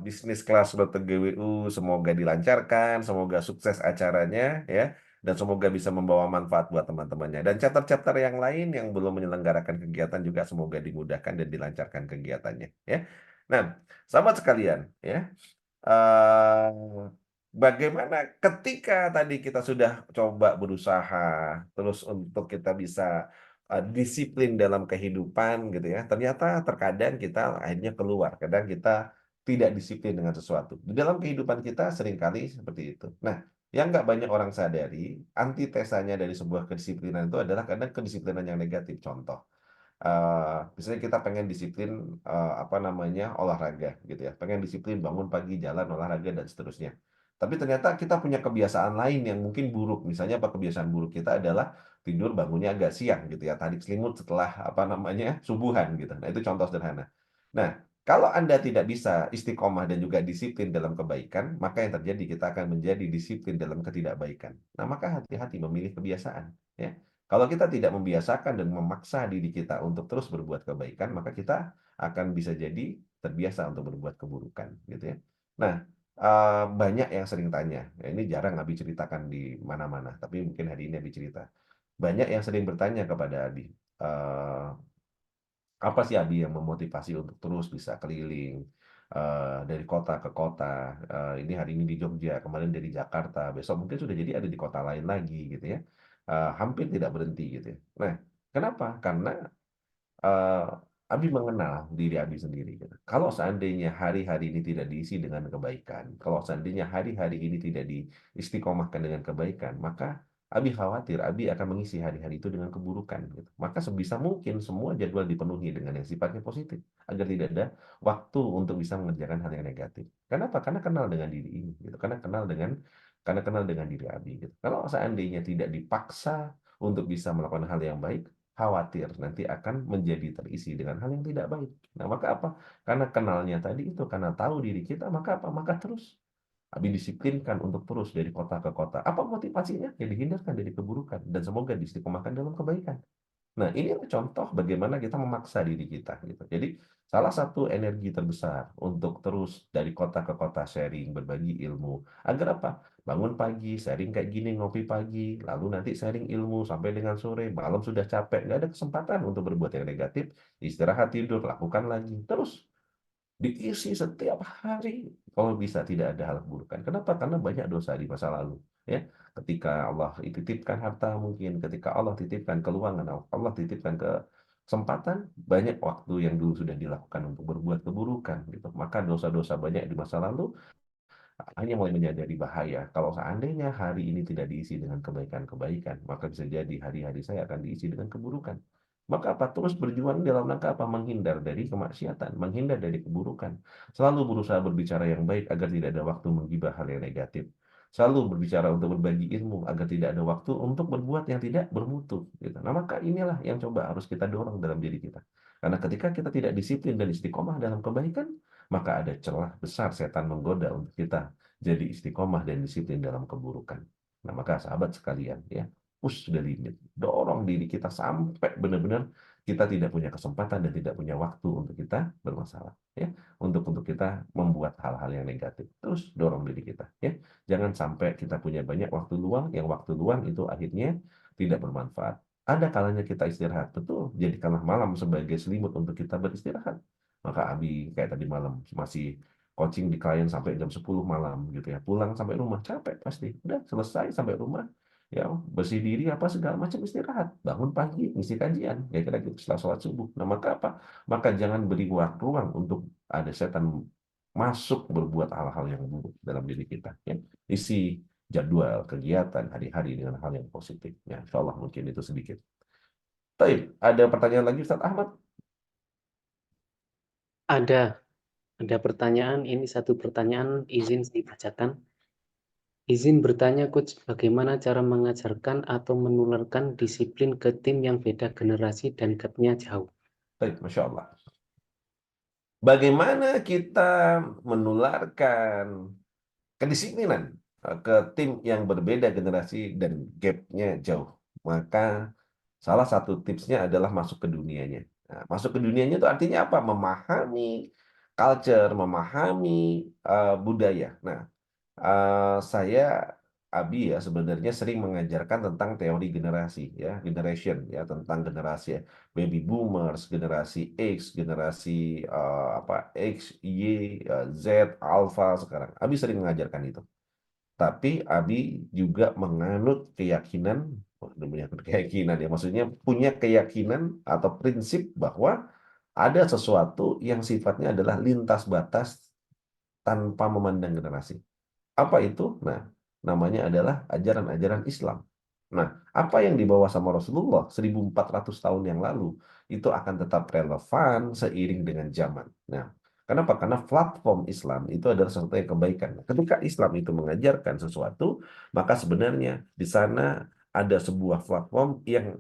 bisnis kelas GWU, semoga dilancarkan, semoga sukses acaranya ya, dan semoga bisa membawa manfaat buat teman-temannya. Dan chapter-chapter yang lain yang belum menyelenggarakan kegiatan juga semoga dimudahkan dan dilancarkan kegiatannya ya. Nah, sahabat sekalian ya. eh, Bagaimana ketika tadi kita sudah coba berusaha terus untuk kita bisa disiplin dalam kehidupan gitu ya. Ternyata terkadang kita akhirnya keluar, kadang kita tidak disiplin dengan sesuatu. Di dalam kehidupan kita seringkali seperti itu. Nah, yang nggak banyak orang sadari, antitesanya dari sebuah kedisiplinan itu adalah kadang kedisiplinan yang negatif. Contoh, misalnya kita pengen disiplin apa namanya olahraga gitu ya, pengen disiplin bangun pagi, jalan olahraga dan seterusnya. Tapi ternyata kita punya kebiasaan lain yang mungkin buruk. Misalnya apa kebiasaan buruk kita adalah tidur bangunnya agak siang gitu ya, tarik selimut setelah apa namanya subuhan gitu. Nah itu contoh sederhana. Nah kalau Anda tidak bisa istiqomah dan juga disiplin dalam kebaikan, maka yang terjadi kita akan menjadi disiplin dalam ketidakbaikan. Nah maka hati-hati memilih kebiasaan. Ya. Kalau kita tidak membiasakan dan memaksa diri kita untuk terus berbuat kebaikan, maka kita akan bisa jadi terbiasa untuk berbuat keburukan, gitu ya. Nah, banyak yang sering tanya, ya ini jarang Abi ceritakan di mana-mana, tapi mungkin hari ini Abi cerita. Banyak yang sering bertanya kepada Abi, apa sih Abi yang memotivasi untuk terus bisa keliling, dari kota ke kota. Ini hari ini di Jogja, kemarin dari Jakarta, besok mungkin sudah jadi ada di kota lain lagi gitu ya. Hampir tidak berhenti gitu ya. Nah, kenapa? Karena eh, Abi mengenal diri Abi sendiri, gitu. Kalau seandainya hari-hari ini tidak diisi dengan kebaikan, kalau seandainya hari-hari ini tidak diistiqomahkan dengan kebaikan, maka Abi khawatir Abi akan mengisi hari-hari itu dengan keburukan, gitu. Maka sebisa mungkin semua jadwal dipenuhi dengan yang sifatnya positif, agar tidak ada waktu untuk bisa mengerjakan hal yang negatif. Kenapa? Karena kenal dengan diri ini, gitu. Karena kenal dengan diri Abi, gitu. Kalau seandainya tidak dipaksa untuk bisa melakukan hal yang baik, khawatir nanti akan menjadi terisi dengan hal yang tidak baik. Nah, maka apa? Karena kenalnya tadi itu, karena tahu diri kita, maka apa? Maka terus Abi disiplinkan untuk terus dari kota ke kota. Apa motivasinya? Ya dihindarkan dari keburukan dan semoga diistiqomahkan dalam kebaikan. Nah, inilah contoh bagaimana kita memaksa diri kita gitu. Jadi, salah satu energi terbesar untuk terus dari kota ke kota sharing, berbagi ilmu. Agar apa? Bangun pagi, sharing kayak gini, ngopi pagi, lalu nanti sharing ilmu sampai dengan sore, malam sudah capek, nggak ada kesempatan untuk berbuat yang negatif, istirahat tidur, lakukan lagi. Terus diisi setiap hari kalau bisa tidak ada hal keburukan. Kenapa? Karena banyak dosa di masa lalu. Ya, ketika Allah titipkan harta mungkin, ketika Allah titipkan keuangan, Allah titipkan kesempatan, banyak waktu yang dulu sudah dilakukan untuk berbuat keburukan. Gitu. Maka dosa-dosa banyak di masa lalu hanya mulai menyadari bahaya. Kalau seandainya hari ini tidak diisi dengan kebaikan-kebaikan, maka bisa jadi hari-hari saya akan diisi dengan keburukan. Maka apa? Terus berjuang dalam rangka apa? Menghindar dari kemaksiatan, menghindar dari keburukan. Selalu berusaha berbicara yang baik agar tidak ada waktu menggibah hal yang negatif. Selalu berbicara untuk berbagi ilmu agar tidak ada waktu untuk berbuat yang tidak bermutu. Gitu. Nah, maka inilah yang coba harus kita dorong dalam diri kita. Karena ketika kita tidak disiplin dan istiqomah dalam kebaikan, maka ada celah besar setan menggoda untuk kita jadi istiqomah dan disiplin dalam keburukan. Nah, maka sahabat sekalian ya, push the limit, dorong diri kita sampai benar-benar kita tidak punya kesempatan dan tidak punya waktu untuk kita bermasalah ya, untuk kita membuat hal-hal yang negatif. Terus dorong diri kita ya. Jangan sampai kita punya banyak waktu luang, yang waktu luang itu akhirnya tidak bermanfaat. Ada kalanya kita istirahat, betul. Jadikanlah malam sebagai selimut untuk kita beristirahat. Maka Abi kayak tadi malam masih coaching di klien sampai jam 10 malam gitu ya. Pulang sampai rumah capek pasti. Udah selesai sampai rumah ya bersih diri apa segala macam istirahat. Bangun pagi ngisi kajian ya kira gitu setelah sholat subuh. Nah, maka apa? Maka jangan beri ruang untuk ada setan masuk berbuat hal-hal yang buruk dalam diri kita ya. Isi jadwal kegiatan hari-hari dengan hal yang positif. Ya, insya Allah mungkin itu sedikit. Baik, ada pertanyaan lagi Ustaz Ahmad? Ada pertanyaan, ini satu pertanyaan izin saya bacakan. Izin bertanya Coach, bagaimana cara mengajarkan atau menularkan disiplin ke tim yang beda generasi dan gapnya jauh? Baik, Masya Allah. Bagaimana kita menularkan kedisiplinan ke tim yang berbeda generasi dan gapnya jauh? Maka salah satu tipsnya adalah masuk ke dunianya. Nah, masuk ke dunianya itu artinya apa? Memahami culture, memahami budaya. Nah, saya Abi ya sebenarnya sering mengajarkan tentang teori generasi ya, generation ya, tentang generasi ya, baby boomers, generasi X, generasi apa X, Y, Z, Alpha sekarang. Abi sering mengajarkan itu. Tapi Abi juga menganut keyakinan, keyakinan ya, maksudnya punya keyakinan atau prinsip bahwa ada sesuatu yang sifatnya adalah lintas batas tanpa memandang generasi. Apa itu? Nah, namanya adalah ajaran-ajaran Islam. Nah, apa yang dibawa sama Rasulullah 1400 tahun yang lalu itu akan tetap relevan seiring dengan zaman. Nah, kenapa? Karena platform Islam itu adalah sesuatu yang kebaikan. Ketika Islam itu mengajarkan sesuatu, maka sebenarnya di sana ada sebuah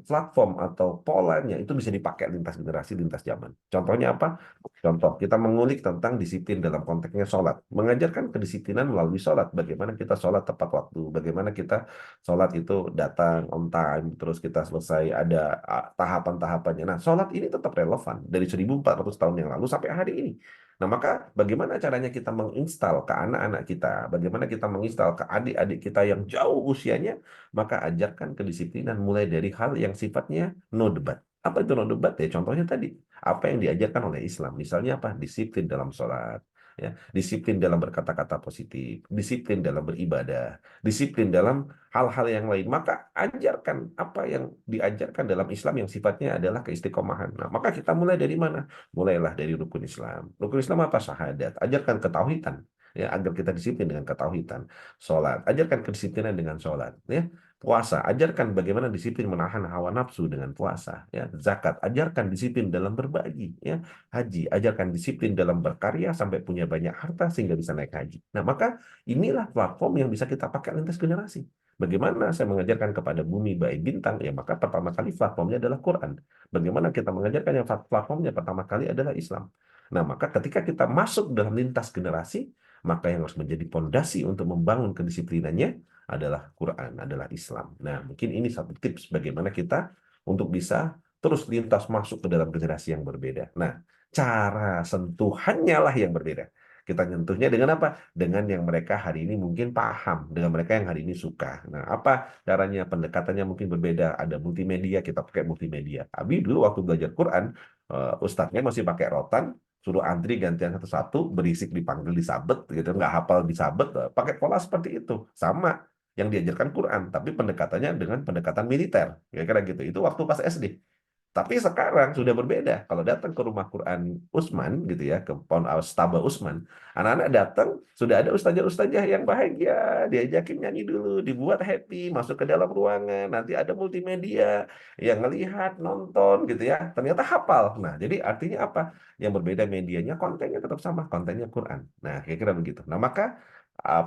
platform atau polanya itu bisa dipakai lintas generasi, lintas zaman. Contohnya apa? Contoh, kita mengulik tentang disiplin dalam konteksnya sholat. Mengajarkan kedisiplinan melalui sholat. Bagaimana kita sholat tepat waktu. Bagaimana kita sholat itu datang on time. Terus kita selesai ada tahapan-tahapannya. Nah, sholat ini tetap relevan. Dari 1400 tahun yang lalu sampai hari ini. Nah, maka bagaimana caranya kita menginstal ke anak-anak kita. Bagaimana kita menginstal ke adik-adik kita yang jauh usianya. Maka ajarkan kedisiplinan mulai dari hal yang sifatnya no debat. Apa itu no debat? Ya, contohnya tadi apa yang diajarkan oleh Islam. Misalnya apa? Disiplin dalam sholat, ya. Disiplin dalam berkata-kata positif, disiplin dalam beribadah, disiplin dalam hal-hal yang lain. Maka ajarkan apa yang diajarkan dalam Islam yang sifatnya adalah keistiqomahan. Nah, maka kita mulai dari mana? Mulailah dari rukun Islam. Rukun Islam apa? Syahadat. Ajarkan ketauhidan, ya, agar kita disiplin dengan ketauhidan. Sholat, ajarkan kedisiplinan dengan sholat, ya. Puasa, ajarkan bagaimana disiplin menahan hawa nafsu dengan puasa, ya. Zakat, ajarkan disiplin dalam berbagi, ya. Haji, ajarkan disiplin dalam berkarya sampai punya banyak harta sehingga bisa naik haji. Nah, maka inilah platform yang bisa kita pakai lintas generasi. Bagaimana saya mengajarkan kepada bumi baik bintang, ya maka pertama kali platformnya adalah Quran. Bagaimana kita mengajarkan yang platformnya pertama kali adalah Islam. Nah, maka ketika kita masuk dalam lintas generasi, maka yang harus menjadi pondasi untuk membangun kedisiplinannya adalah Quran, adalah Islam. Nah, mungkin ini satu tips bagaimana kita untuk bisa terus lintas masuk ke dalam generasi yang berbeda. Nah, cara sentuhannya lah yang berbeda. Kita nyentuhnya dengan apa? Dengan yang mereka hari ini mungkin paham, dengan mereka yang hari ini suka. Nah, apa caranya? Pendekatannya mungkin berbeda. Ada multimedia, kita pakai multimedia. Abi dulu waktu belajar Quran, ustadznya masih pakai rotan, suruh antri gantian satu-satu, berisik dipanggil disabet, gitu, nggak hafal disabet, pakai pola seperti itu. Sama yang diajarkan Quran, tapi pendekatannya dengan pendekatan militer, kira-kira gitu. Itu waktu pas SD. Tapi sekarang sudah berbeda. Kalau datang ke rumah Quran Usman, gitu ya, ke Pondok Al-Staba Usman, anak-anak datang, sudah ada ustazah-ustazah yang bahagia, diajakin nyanyi dulu, dibuat happy, masuk ke dalam ruangan, nanti ada multimedia, yang ngelihat, nonton, gitu ya, ternyata hafal. Nah, jadi artinya apa? Yang berbeda medianya, kontennya tetap sama, kontennya Quran. Nah, kira-kira begitu. Nah, maka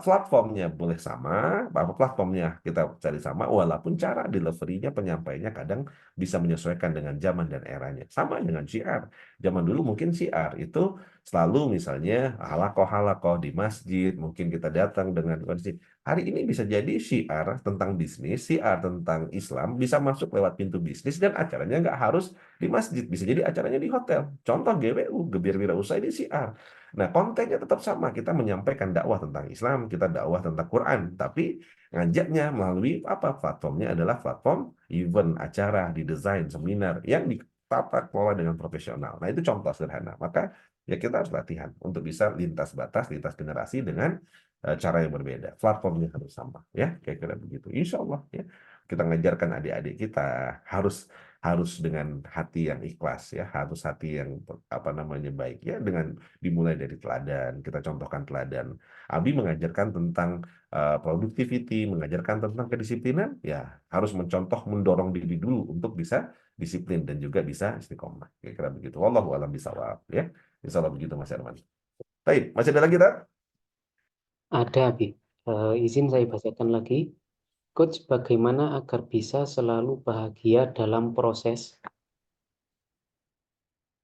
platformnya boleh sama, platformnya kita cari sama, walaupun cara delivery-nya, penyampaiannya kadang bisa menyesuaikan dengan zaman dan eranya. Sama dengan syiar. Zaman dulu mungkin syiar itu selalu misalnya halakoh-halakoh di masjid, mungkin kita datang dengan kondisi. Hari ini bisa jadi syiar tentang bisnis, syiar tentang Islam, bisa masuk lewat pintu bisnis dan acaranya nggak harus di masjid. Bisa jadi acaranya di hotel. Contoh GWU, Gebir Wirausaha ini syiar. Nah, kontennya tetap sama. Kita menyampaikan dakwah tentang Islam, kita dakwah tentang Quran, tapi ngajaknya melalui apa? Platformnya adalah platform event, acara, didesain, seminar yang ditata kelola dengan profesional. Nah, itu contoh sederhana. Maka ya kita harus latihan untuk bisa lintas batas, lintas generasi dengan cara yang berbeda. Platformnya harus sama, ya, kira-kira begitu. Insya Allah, ya, kita ngajarkan adik-adik kita harus harus dengan hati yang ikhlas, ya, harus hati yang apa namanya baik, ya, dengan dimulai dari teladan. Kita contohkan teladan. Abi mengajarkan tentang productivity, mengajarkan tentang kedisiplinan, ya harus mencontoh, mendorong diri dulu untuk bisa disiplin dan juga bisa istiqomah. Kira-kira begitu. Wallahu a'lam bishawab, ya. Insya Allah begitu Mas Herman. Baik, masih ada lagi tak? Ada, Abi. Izin saya bacakan lagi. Coach, bagaimana agar bisa selalu bahagia dalam proses?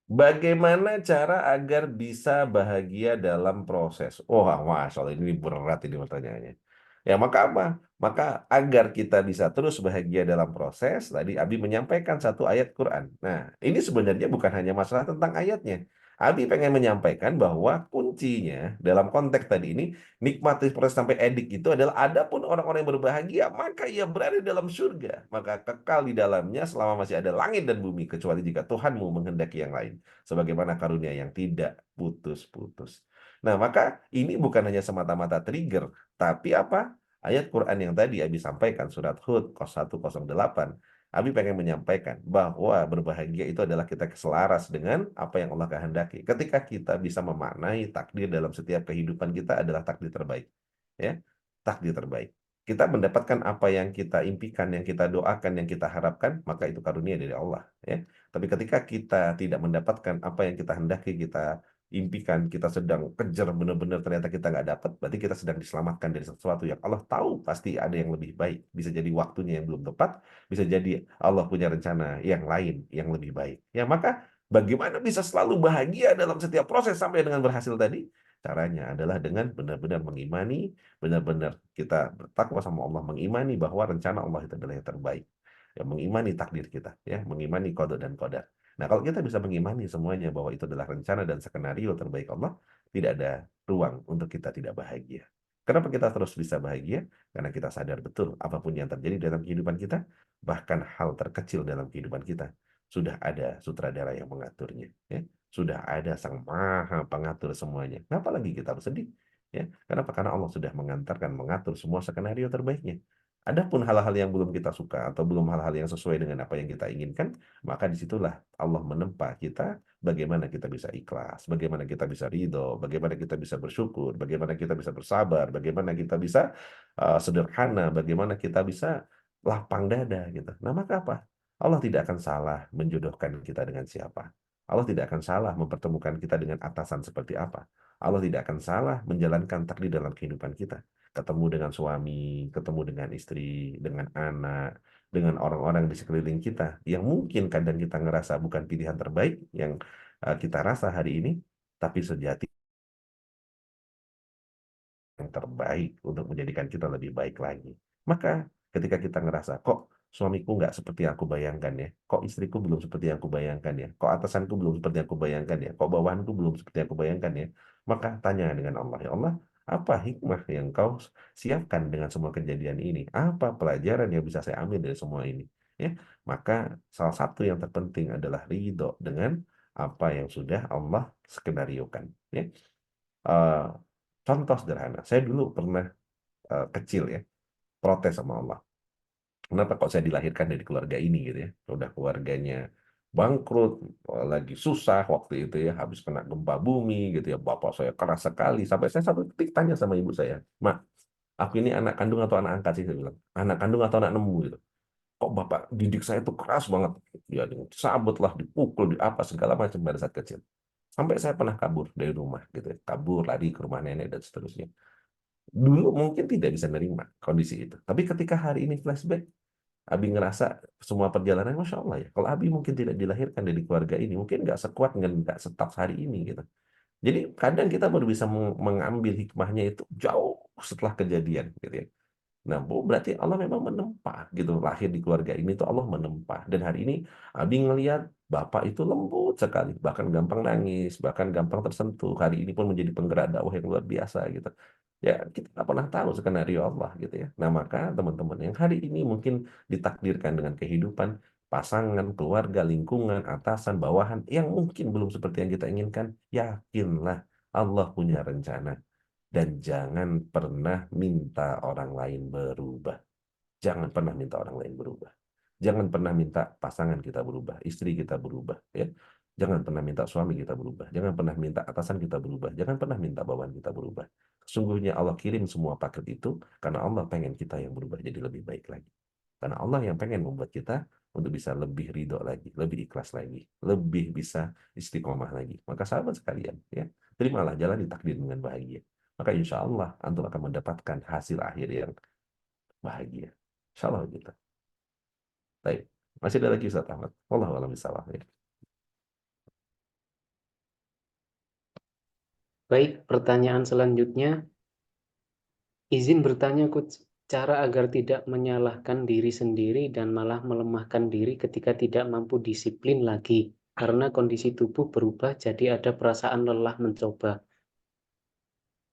Bagaimana cara agar bisa bahagia dalam proses? Oh, wah, soal ini berat ini pertanyaannya. Ya, maka apa? Maka agar kita bisa terus bahagia dalam proses, tadi Abi menyampaikan satu ayat Quran. Nah, ini sebenarnya bukan hanya masalah tentang ayatnya. Abi pengen menyampaikan bahwa kuncinya dalam konteks tadi ini, nikmati proses sampai edik itu adalah adapun orang-orang yang berbahagia, maka ia berada dalam surga. Maka kekal di dalamnya selama masih ada langit dan bumi, kecuali jika Tuhanmu menghendaki yang lain. Sebagaimana karunia yang tidak putus-putus. Nah, maka ini bukan hanya semata-mata trigger, tapi apa? Ayat Quran yang tadi Abi sampaikan, surat Hud 108. Abi pengen menyampaikan bahwa berbahagia itu adalah kita selaras dengan apa yang Allah kehendaki. Ketika kita bisa memaknai takdir dalam setiap kehidupan kita adalah takdir terbaik. Ya, takdir terbaik. Kita mendapatkan apa yang kita impikan, yang kita doakan, yang kita harapkan, maka itu karunia dari Allah. Ya. Tapi ketika kita tidak mendapatkan apa yang kita hendaki, kita impikan, kita sedang kejar benar-benar ternyata kita nggak dapat, berarti kita sedang diselamatkan dari sesuatu yang Allah tahu pasti ada yang lebih baik. Bisa jadi waktunya yang belum tepat, bisa jadi Allah punya rencana yang lain yang lebih baik. Ya, maka bagaimana bisa selalu bahagia dalam setiap proses sampai dengan berhasil tadi? Caranya adalah dengan benar-benar mengimani, benar-benar kita bertakwa sama Allah, mengimani bahwa rencana Allah itu adalah yang terbaik. Ya, mengimani takdir kita, ya, mengimani qada dan qadar. Nah, kalau kita bisa mengimani semuanya bahwa itu adalah rencana dan skenario terbaik Allah, tidak ada ruang untuk kita tidak bahagia. Kenapa kita terus bisa bahagia? Karena kita sadar betul apapun yang terjadi dalam kehidupan kita, bahkan hal terkecil dalam kehidupan kita, sudah ada sutradara yang mengaturnya. Ya. Sudah ada Sang Maha Pengatur semuanya. Kenapa lagi kita bersedih? Ya, kenapa? Karena Allah sudah mengatur semua skenario terbaiknya. Adapun hal-hal yang belum kita suka atau belum hal-hal yang sesuai dengan apa yang kita inginkan, maka disitulah Allah menempa kita bagaimana kita bisa ikhlas, bagaimana kita bisa ridho, bagaimana kita bisa bersyukur, bagaimana kita bisa bersabar, bagaimana kita bisa sederhana, bagaimana kita bisa lapang dada gitu. Nah, maka apa? Allah tidak akan salah menjodohkan kita dengan siapa. Allah tidak akan salah mempertemukan kita dengan atasan seperti apa. Allah tidak akan salah menjalankan takdir dalam kehidupan kita. Ketemu dengan suami, ketemu dengan istri, dengan anak, dengan orang-orang di sekeliling kita yang mungkin kadang kita ngerasa bukan pilihan terbaik yang kita rasa hari ini, tapi sejati yang terbaik untuk menjadikan kita lebih baik lagi. Maka ketika kita ngerasa, kok suamiku nggak seperti yang aku bayangkan ya, kok istriku belum seperti yang aku bayangkan ya, kok atasanku belum seperti yang aku bayangkan ya, kok bawahanku belum seperti yang aku bayangkan ya, maka tanya dengan Allah, ya Allah, apa hikmah yang kau siapkan dengan semua kejadian ini? Apa pelajaran yang bisa saya ambil dari semua ini? Ya, maka salah satu yang terpenting adalah ridho dengan apa yang sudah Allah skenariokan. Ya. Eh, Contoh sederhana, saya dulu pernah kecil ya, protes sama Allah. Kenapa kok saya dilahirkan dari keluarga ini gitu ya? Udah keluarganya bangkrut, lagi susah waktu itu ya, habis kena gempa bumi gitu ya. Bapak saya keras sekali, sampai saya satu ketik tanya sama ibu saya, Mak, aku ini anak kandung atau anak angkat sih? Saya bilang, anak kandung atau anak nemu gitu. Kok bapak didik saya itu keras banget? Ya, sabut lah, dipukul, di apa segala macam pada saat kecil. Sampai saya pernah kabur dari rumah gitu ya, kabur lari ke rumah nenek dan seterusnya. Dulu mungkin tidak bisa nerima kondisi itu. Tapi ketika hari ini flashback, Abi ngerasa semua perjalanan, Masya Allah ya. Kalau Abi mungkin tidak dilahirkan dari keluarga ini, mungkin nggak sekuat, nggak setaf hari ini gitu. Jadi kadang kita baru bisa mengambil hikmahnya itu jauh setelah kejadian gitu ya. Nah, Bu, berarti Allah memang menempa gitu. Lahir di keluarga ini tuh Allah menempa. Dan hari ini Abi ngelihat Bapak itu lembut sekali, bahkan gampang nangis, bahkan gampang tersentuh. Hari ini pun menjadi penggerak dakwah yang luar biasa gitu. Ya, kita nggak pernah tahu skenario Allah gitu ya. Nah, maka teman-teman yang hari ini mungkin ditakdirkan dengan kehidupan pasangan, keluarga, lingkungan, atasan, bawahan yang mungkin belum seperti yang kita inginkan, yakinlah Allah punya rencana. Dan jangan pernah minta orang lain berubah. Jangan pernah minta orang lain berubah. Jangan pernah minta pasangan kita berubah, istri kita berubah, ya. Jangan pernah minta suami kita berubah. Jangan pernah minta atasan kita berubah. Jangan pernah minta bawahan kita berubah. Sesungguhnya Allah kirim semua paket itu karena Allah pengen kita yang berubah jadi lebih baik lagi. Karena Allah yang pengen membuat kita untuk bisa lebih ridho lagi, lebih ikhlas lagi, lebih bisa istiqomah lagi. Maka sahabat sekalian, ya, terimalah jalan takdir dengan bahagia. Maka insya Allah antum akan mendapatkan hasil akhir yang bahagia. Insya Allah gitu. Baik. Masih ada lagi Ustaz Ahmad. Wallahu a'lam bishawab. Ya. Baik, pertanyaan selanjutnya. Izin bertanya, Coach, cara agar tidak menyalahkan diri sendiri dan malah melemahkan diri ketika tidak mampu disiplin lagi. Karena kondisi tubuh berubah, jadi ada perasaan lelah mencoba.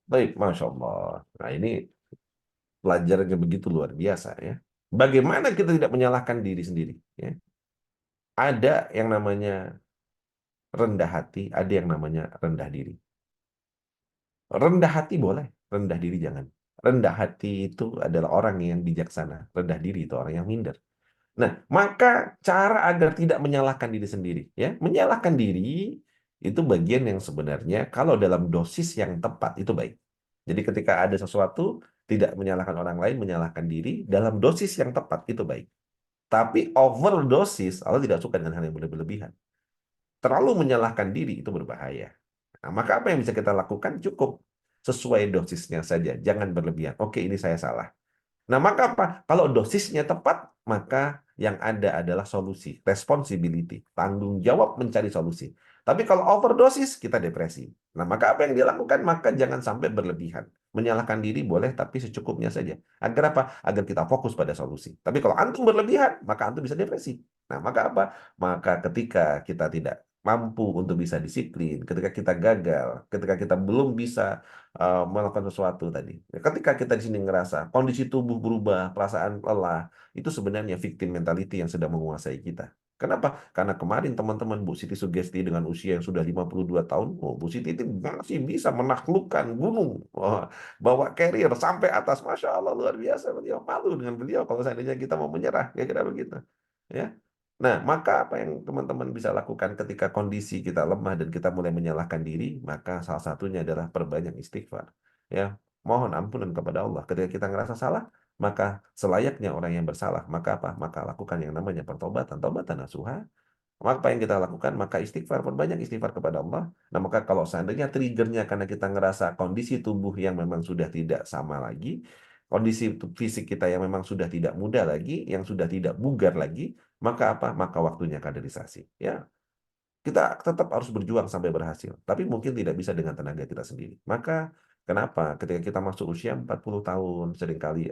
Baik, Masya Allah. Nah ini pelajarannya begitu luar biasa ya. Bagaimana kita tidak menyalahkan diri sendiri? Ya. Ada yang namanya rendah hati, ada yang namanya rendah diri. Rendah hati boleh, rendah diri jangan. Rendah hati itu adalah orang yang bijaksana, rendah diri itu orang yang minder. Nah, maka cara agar tidak menyalahkan diri sendiri, ya, menyalahkan diri itu bagian yang sebenarnya kalau dalam dosis yang tepat itu baik. Jadi ketika ada sesuatu tidak menyalahkan orang lain, menyalahkan diri dalam dosis yang tepat itu baik. Tapi overdosis Allah tidak suka dengan hal yang berlebihan. Terlalu menyalahkan diri itu berbahaya. Nah, maka apa yang bisa kita lakukan? Cukup sesuai dosisnya saja, jangan berlebihan. Oke, ini saya salah. Nah, maka apa? Kalau dosisnya tepat, maka yang ada adalah solusi, responsibility, tanggung jawab mencari solusi. Tapi kalau overdosis, kita depresi. Nah, maka apa yang dilakukan? Maka jangan sampai berlebihan. Menyalahkan diri boleh, tapi secukupnya saja. Agar apa? Agar kita fokus pada solusi. Tapi kalau antum berlebihan, maka antum bisa depresi. Nah, maka apa? Maka ketika kita tidak mampu untuk bisa disiplin, ketika kita gagal, ketika kita belum bisa melakukan sesuatu tadi. Ketika kita di sini ngerasa kondisi tubuh berubah, perasaan lelah, itu sebenarnya victim mentality yang sedang menguasai kita. Kenapa? Karena kemarin teman-teman Bu Siti Sugesti dengan usia yang sudah 52 tahun, oh, Bu Siti itu masih bisa menaklukkan gunung, wah, bawa carrier sampai atas. Masya Allah, luar biasa. Beliau malu dengan beliau kalau seandainya kita mau menyerah, kira-kira begitu. Ya. Nah, maka apa yang teman-teman bisa lakukan ketika kondisi kita lemah dan kita mulai menyalahkan diri, maka salah satunya adalah perbanyak istighfar. Ya, mohon ampunan kepada Allah. Ketika kita ngerasa salah, maka selayaknya orang yang bersalah, maka apa? Maka lakukan yang namanya pertobatan, taubatan nasuha. Maka apa yang kita lakukan? Maka istighfar, perbanyak istighfar kepada Allah. Nah, maka kalau seandainya triggernya karena kita ngerasa kondisi tubuh yang memang sudah tidak sama lagi, kondisi fisik kita yang memang sudah tidak muda lagi, yang sudah tidak bugar lagi, maka apa? Maka waktunya kaderisasi. Ya, kita tetap harus berjuang sampai berhasil, tapi mungkin tidak bisa dengan tenaga kita sendiri. Maka kenapa ketika kita masuk usia 40 tahun seringkali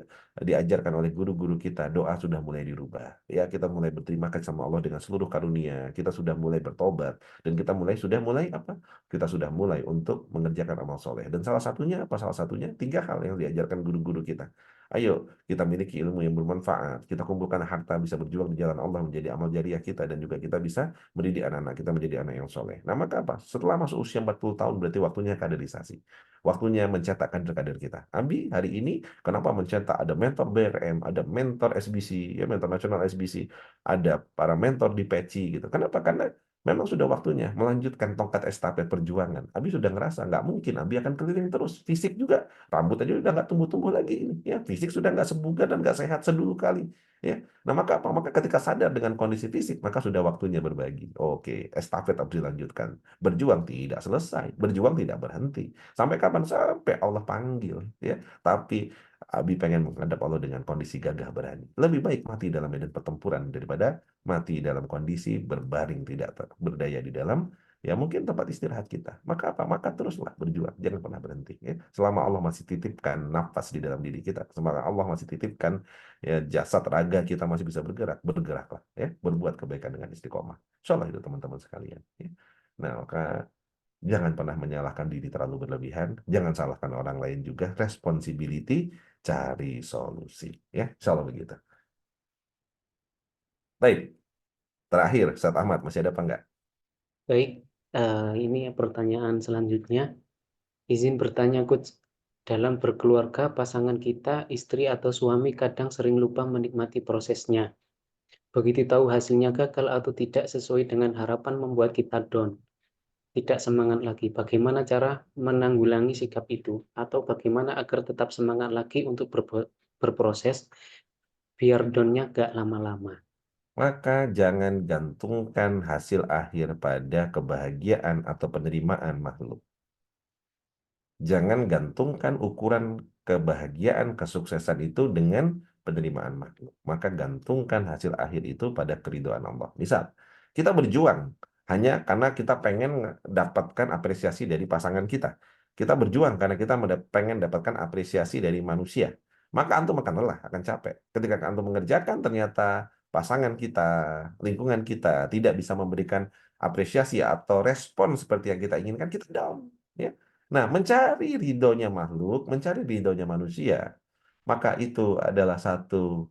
diajarkan oleh guru-guru kita, doa sudah mulai dirubah. Ya, kita mulai berterima kasih sama Allah dengan seluruh karunia, kita sudah mulai bertobat dan kita sudah mulai apa? Kita sudah mulai untuk mengerjakan amal soleh. Dan salah satunya apa? Salah satunya 3 hal yang diajarkan guru-guru kita. Ayo, kita miliki ilmu yang bermanfaat, kita kumpulkan harta, bisa berjuang di jalan Allah menjadi amal jariah kita, dan juga kita bisa mendidik anak-anak kita menjadi anak yang soleh. Nah, maka apa? Setelah masuk usia 40 tahun berarti waktunya kaderisasi. Waktunya mencetak kader-kader kita. Abi hari ini kenapa mencetak? Ada mentor BRM, ada mentor SBC, ya mentor nasional SBC, ada para mentor di PECI gitu. Kenapa? Karena memang sudah waktunya melanjutkan tongkat estafet perjuangan. Abi sudah ngerasa nggak mungkin, Abi akan keliling terus. Fisik juga, rambut aja udah nggak tumbuh-tumbuh lagi. Ya, fisik sudah nggak sebugar dan nggak sehat sedulu kali. Ya, nah, maka apa? Maka ketika sadar dengan kondisi fisik, maka sudah waktunya berbagi. Oke, estafet harus dilanjutkan. Berjuang tidak selesai, berjuang tidak berhenti. Sampai kapan? Sampai Allah panggil. Ya, tapi Abi pengen menghadap Allah dengan kondisi gagah berani. Lebih baik mati dalam medan pertempuran daripada mati dalam kondisi berbaring tidak berdaya di dalam ya mungkin tempat istirahat kita. Maka apa? Maka teruslah berjuang, jangan pernah berhenti. Ya. Selama Allah masih titipkan nafas di dalam diri kita, selama Allah masih titipkan ya jasad raga kita masih bisa bergerak, bergeraklah ya, berbuat kebaikan dengan istiqomah. Insya Allah itu teman-teman sekalian. Ya. Nah, maka jangan pernah menyalahkan diri terlalu berlebihan, jangan salahkan orang lain juga, responsibility, cari solusi. Ya, insya Allah begitu. Baik, terakhir, Ustaz Ahmad, masih ada apa enggak? Baik, ini pertanyaan selanjutnya. Izin bertanya, Coach. Dalam berkeluarga, pasangan kita, istri atau suami kadang sering lupa menikmati prosesnya. Begitu tahu hasilnya gagal atau tidak sesuai dengan harapan membuat kita down, tidak semangat lagi. Bagaimana cara menanggulangi sikap itu? Atau bagaimana agar tetap semangat lagi untuk berproses biar down-nya gak lama-lama? Maka jangan gantungkan hasil akhir pada kebahagiaan atau penerimaan makhluk. Jangan gantungkan ukuran kebahagiaan, kesuksesan itu dengan penerimaan makhluk. Maka gantungkan hasil akhir itu pada keridhaan Allah. Misal, kita berjuang hanya karena kita pengen dapatkan apresiasi dari pasangan kita. Kita berjuang karena kita pengen dapatkan apresiasi dari manusia. Maka antum akan lelah, akan capek. Ketika antum mengerjakan, ternyata pasangan kita, lingkungan kita tidak bisa memberikan apresiasi atau respon seperti yang kita inginkan, kita down. Ya. Nah, mencari ridhonya makhluk, mencari ridhonya manusia, maka itu adalah satu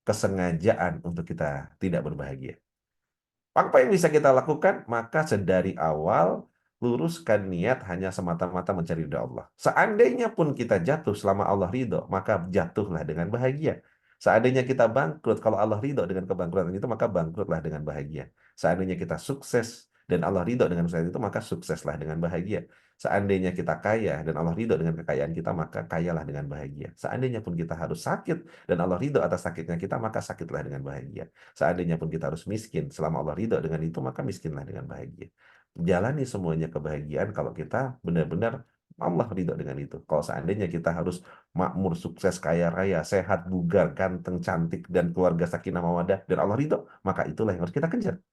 kesengajaan untuk kita tidak berbahagia. Apa yang bisa kita lakukan? Maka sedari awal luruskan niat hanya semata-mata mencari ridha Allah. Seandainya pun kita jatuh selama Allah ridho, maka jatuhlah dengan bahagia. Seandainya kita bangkrut, kalau Allah ridho dengan kebangkrutan itu, maka bangkrutlah dengan bahagia. Seandainya kita sukses dan Allah ridho dengan sukses itu, maka sukseslah dengan bahagia. Seandainya kita kaya dan Allah ridho dengan kekayaan kita, maka kayalah dengan bahagia. Seandainya pun kita harus sakit dan Allah ridho atas sakitnya kita, maka sakitlah dengan bahagia. Seandainya pun kita harus miskin, selama Allah ridho dengan itu, maka miskinlah dengan bahagia. Jalani semuanya kebahagiaan kalau kita benar-benar Allah ridho dengan itu. Kalau seandainya kita harus makmur, sukses, kaya raya, sehat, bugar, ganteng, cantik, dan keluarga sakinah mawadah, dan Allah ridho, maka itulah yang harus kita kejar.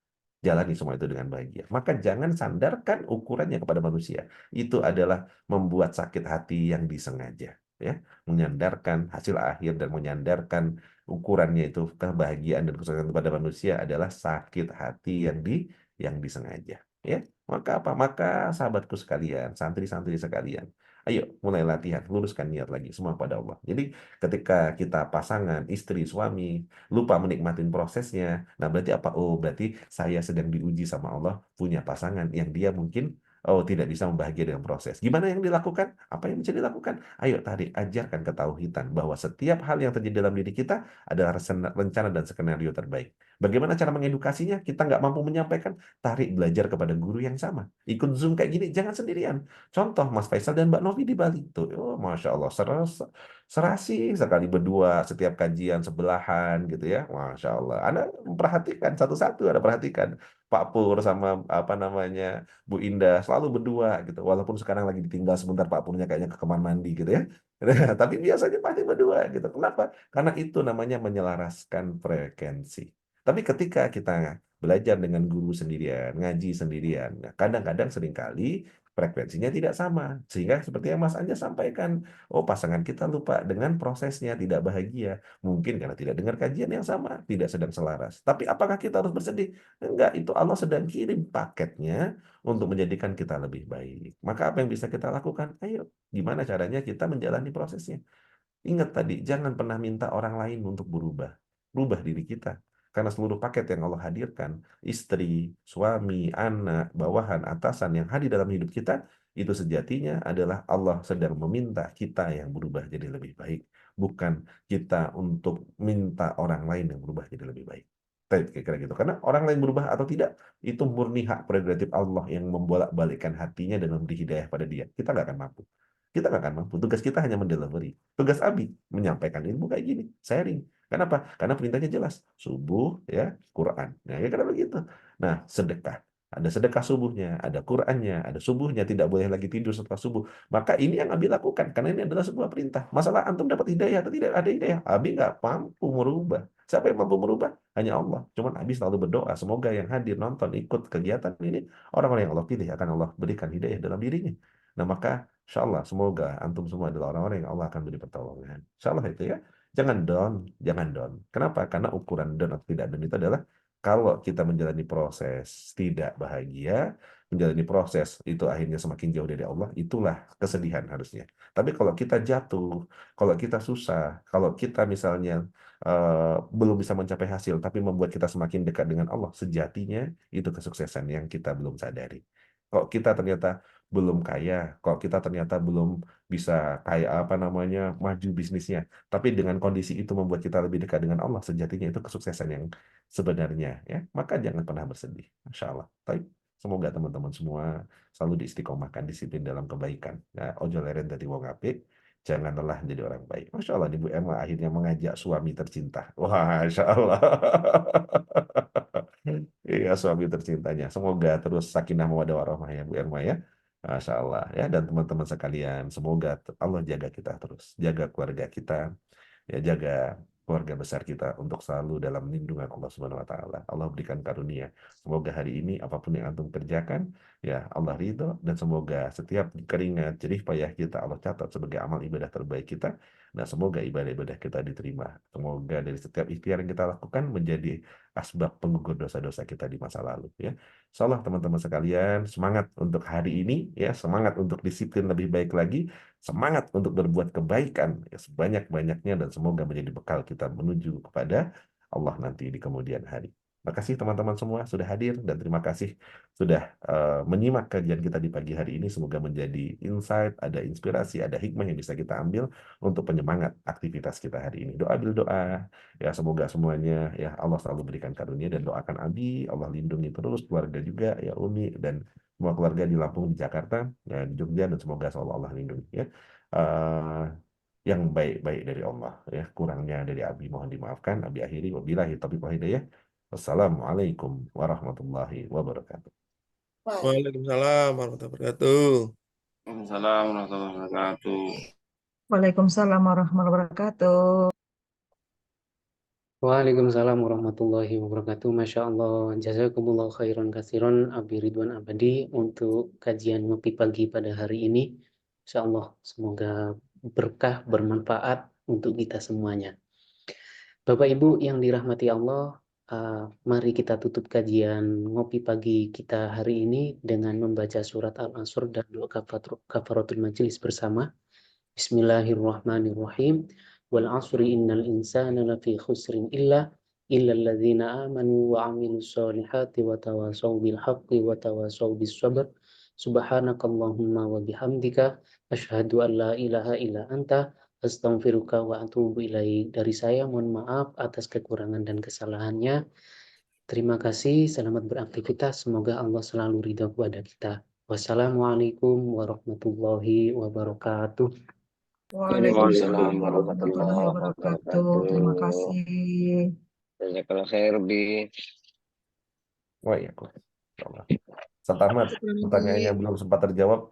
Jalani semua itu dengan bahagia. Maka jangan sandarkan ukurannya kepada manusia. Itu adalah membuat sakit hati yang disengaja. Ya, menyandarkan hasil akhir dan menyandarkan ukurannya itu kebahagiaan dan kesuksesan kepada manusia adalah sakit hati yang disengaja. Ya, maka apa? Maka sahabatku sekalian, santri-santri sekalian, Ayo mulai latihan, luruskan niat lagi semua pada Allah. Jadi ketika kita pasangan, istri, suami lupa menikmatin prosesnya, nah berarti apa? Oh, berarti saya sedang diuji sama Allah punya pasangan yang dia mungkin tidak bisa membahagia dengan proses. Gimana yang dilakukan? Apa yang bisa dilakukan? Ayo tadi ajarkan ketauhidan bahwa setiap hal yang terjadi dalam diri kita adalah rencana dan skenario terbaik. Bagaimana cara mengedukasinya? Kita nggak mampu menyampaikan, tarik belajar kepada guru yang sama. Ikut Zoom kayak gini, jangan sendirian. Contoh Mas Faisal dan Mbak Novi di Bali tuh, oh Masya Allah, serasi sekali berdua setiap kajian sebelahan gitu ya, Masya Allah. Anda perhatikan satu-satu, Anda perhatikan Pak Pur sama apa namanya Bu Indah selalu berdua gitu, walaupun sekarang lagi ditinggal sebentar Pak Purnya kayaknya ke kamar mandi gitu ya. Tapi biasanya pasti berdua gitu. Kenapa? Karena itu namanya menyelaraskan frekuensi. Tapi ketika kita belajar dengan guru sendirian, ngaji sendirian, nah, kadang-kadang seringkali frekuensinya tidak sama. Sehingga seperti yang Mas Anja sampaikan, oh pasangan kita lupa dengan prosesnya, tidak bahagia. Mungkin karena tidak dengar kajian yang sama, tidak sedang selaras. Tapi apakah kita harus bersedih? Enggak, itu Allah sedang kirim paketnya untuk menjadikan kita lebih baik. Maka apa yang bisa kita lakukan? Ayo, gimana caranya kita menjalani prosesnya? Ingat tadi, jangan pernah minta orang lain untuk berubah. Rubah diri kita. Karena seluruh paket yang Allah hadirkan, istri, suami, anak, bawahan, atasan yang hadir dalam hidup kita, itu sejatinya adalah Allah sedang meminta kita yang berubah jadi lebih baik. Bukan kita untuk minta orang lain yang berubah jadi lebih baik. Kira-kira gitu. Karena orang lain berubah atau tidak, itu murni hak prerogatif Allah yang membolak-balikkan hatinya dan memberi hidayah pada dia. Kita nggak akan mampu. Kita nggak akan mampu. Tugas kita hanya mendelivery. Tugas Abi menyampaikan ilmu kayak gini, sharing. Kenapa? Karena perintahnya jelas. Subuh, ya, Quran. Nah, ya karena begitu. Nah, sedekah. Ada sedekah subuhnya, ada Qurannya, ada subuhnya, tidak boleh lagi tidur setelah subuh. Maka ini yang Abi lakukan, karena ini adalah sebuah perintah. Masalah antum dapat hidayah atau tidak ada hidayah, Abi nggak mampu merubah. Siapa yang mampu merubah? Hanya Allah. Cuman Abi selalu berdoa, semoga yang hadir, nonton, ikut kegiatan ini, orang-orang yang Allah pilih akan Allah berikan hidayah dalam dirinya. Nah, maka insya Allah, semoga antum semua adalah orang-orang yang Allah akan beri pertolongan. Insya Allah itu ya. Jangan down, jangan down. Kenapa? Karena ukuran down atau tidak down itu adalah kalau kita menjalani proses tidak bahagia, menjalani proses itu akhirnya semakin jauh dari Allah, itulah kesedihan harusnya. Tapi kalau kita jatuh, kalau kita susah, kalau kita misalnya belum bisa mencapai hasil, tapi membuat kita semakin dekat dengan Allah, sejatinya itu kesuksesan yang kita belum sadari. Kok kita ternyata belum kaya, kok kita ternyata belum bisa kayak apa namanya maju bisnisnya, tapi dengan kondisi itu membuat kita lebih dekat dengan Allah, sejatinya itu kesuksesan yang sebenarnya ya. Maka jangan pernah bersedih. Masya Allah. Baik. Semoga teman-teman semua selalu diistiqomahkan disiplin dalam kebaikan. Ya, ojo leren dari wong apik, jangan lelah jadi orang baik. Masya Allah, Ibu Emma akhirnya mengajak suami tercinta. Wah, Masya Allah. Iya, suami tercintanya. Semoga terus sakinah mawaddah warahmah ya Bu Irma ya. Masya Allah ya. Dan teman-teman sekalian, semoga Allah jaga kita terus. Jaga keluarga kita, ya jaga keluarga besar kita untuk selalu dalam lindungan Allah Subhanahu wa taala. Allah berikan karunia. Semoga hari ini apapun yang antum kerjakan, ya Allah ridho, dan semoga setiap keringat jerih payah kita Allah catat sebagai amal ibadah terbaik kita. Nah, semoga ibadah-ibadah kita diterima. Semoga dari setiap ikhtiar yang kita lakukan menjadi asbab penggugur dosa-dosa kita di masa lalu ya. Insyaallah teman-teman sekalian, semangat untuk hari ini ya, semangat untuk disiplin lebih baik lagi, semangat untuk berbuat kebaikan ya, sebanyak-banyaknya, dan semoga menjadi bekal kita menuju kepada Allah nanti di kemudian hari. Terima kasih teman-teman semua sudah hadir, dan terima kasih sudah menyimak kajian kita di pagi hari ini. Semoga menjadi insight, ada inspirasi, ada hikmah yang bisa kita ambil untuk penyemangat aktivitas kita hari ini. Doa bil doa ya, semoga semuanya ya Allah selalu berikan karunia, dan doakan Abi, Allah lindungi terus keluarga juga ya, Umi dan semua keluarga di Lampung, di Jakarta, ya, di Jogja, dan semoga selalu Allah lindungi ya. Eh, yang baik-baik dari Allah ya, kurangnya dari Abi mohon dimaafkan. Abi akhiri wabillahi taufiq wal hidayah. Wassalamualaikum warahmatullahi wabarakatuh. Waalaikumsalam warahmatullahi wabarakatuh. Waalaikumsalam warahmatullahi wabarakatuh. Waalaikumsalam warahmatullahi wabarakatuh. Waalaikumsalam warahmatullahi wabarakatuh. Masya Allah. Jazakumullah khairan katsiran Abi Ridwan Abadi untuk kajian ngopi pagi pada hari ini. Insya Allah semoga berkah, bermanfaat untuk kita semuanya. Bapak Ibu yang dirahmati Allah, Mari kita tutup kajian ngopi pagi kita hari ini dengan membaca surat Al-Asr dan doa kafaratul majelis bersama. Bismillahirrahmanirrahim. Wal asri innal insana lafi khusrin illa alladzina amanu wa amilus solihati wa tawasaw bil haqqi wa tawasaw bis sabr. Subhanakallahumma wa bihamdika asyhadu an la ilaha illa anta astaghfiruka wa atubu ilaik. Dari saya mohon maaf atas kekurangan dan kesalahannya. Terima kasih, selamat beraktivitas. Semoga Allah selalu ridha kepada kita. Wassalamualaikum warahmatullahi wabarakatuh. Waalaikumsalam warahmatullahi wabarakatuh. Terima kasih. Jazakallah khair, Bi. Wah, ya, insyaallah. Ustaz Ahmad, pertanyaannya belum sempat terjawab.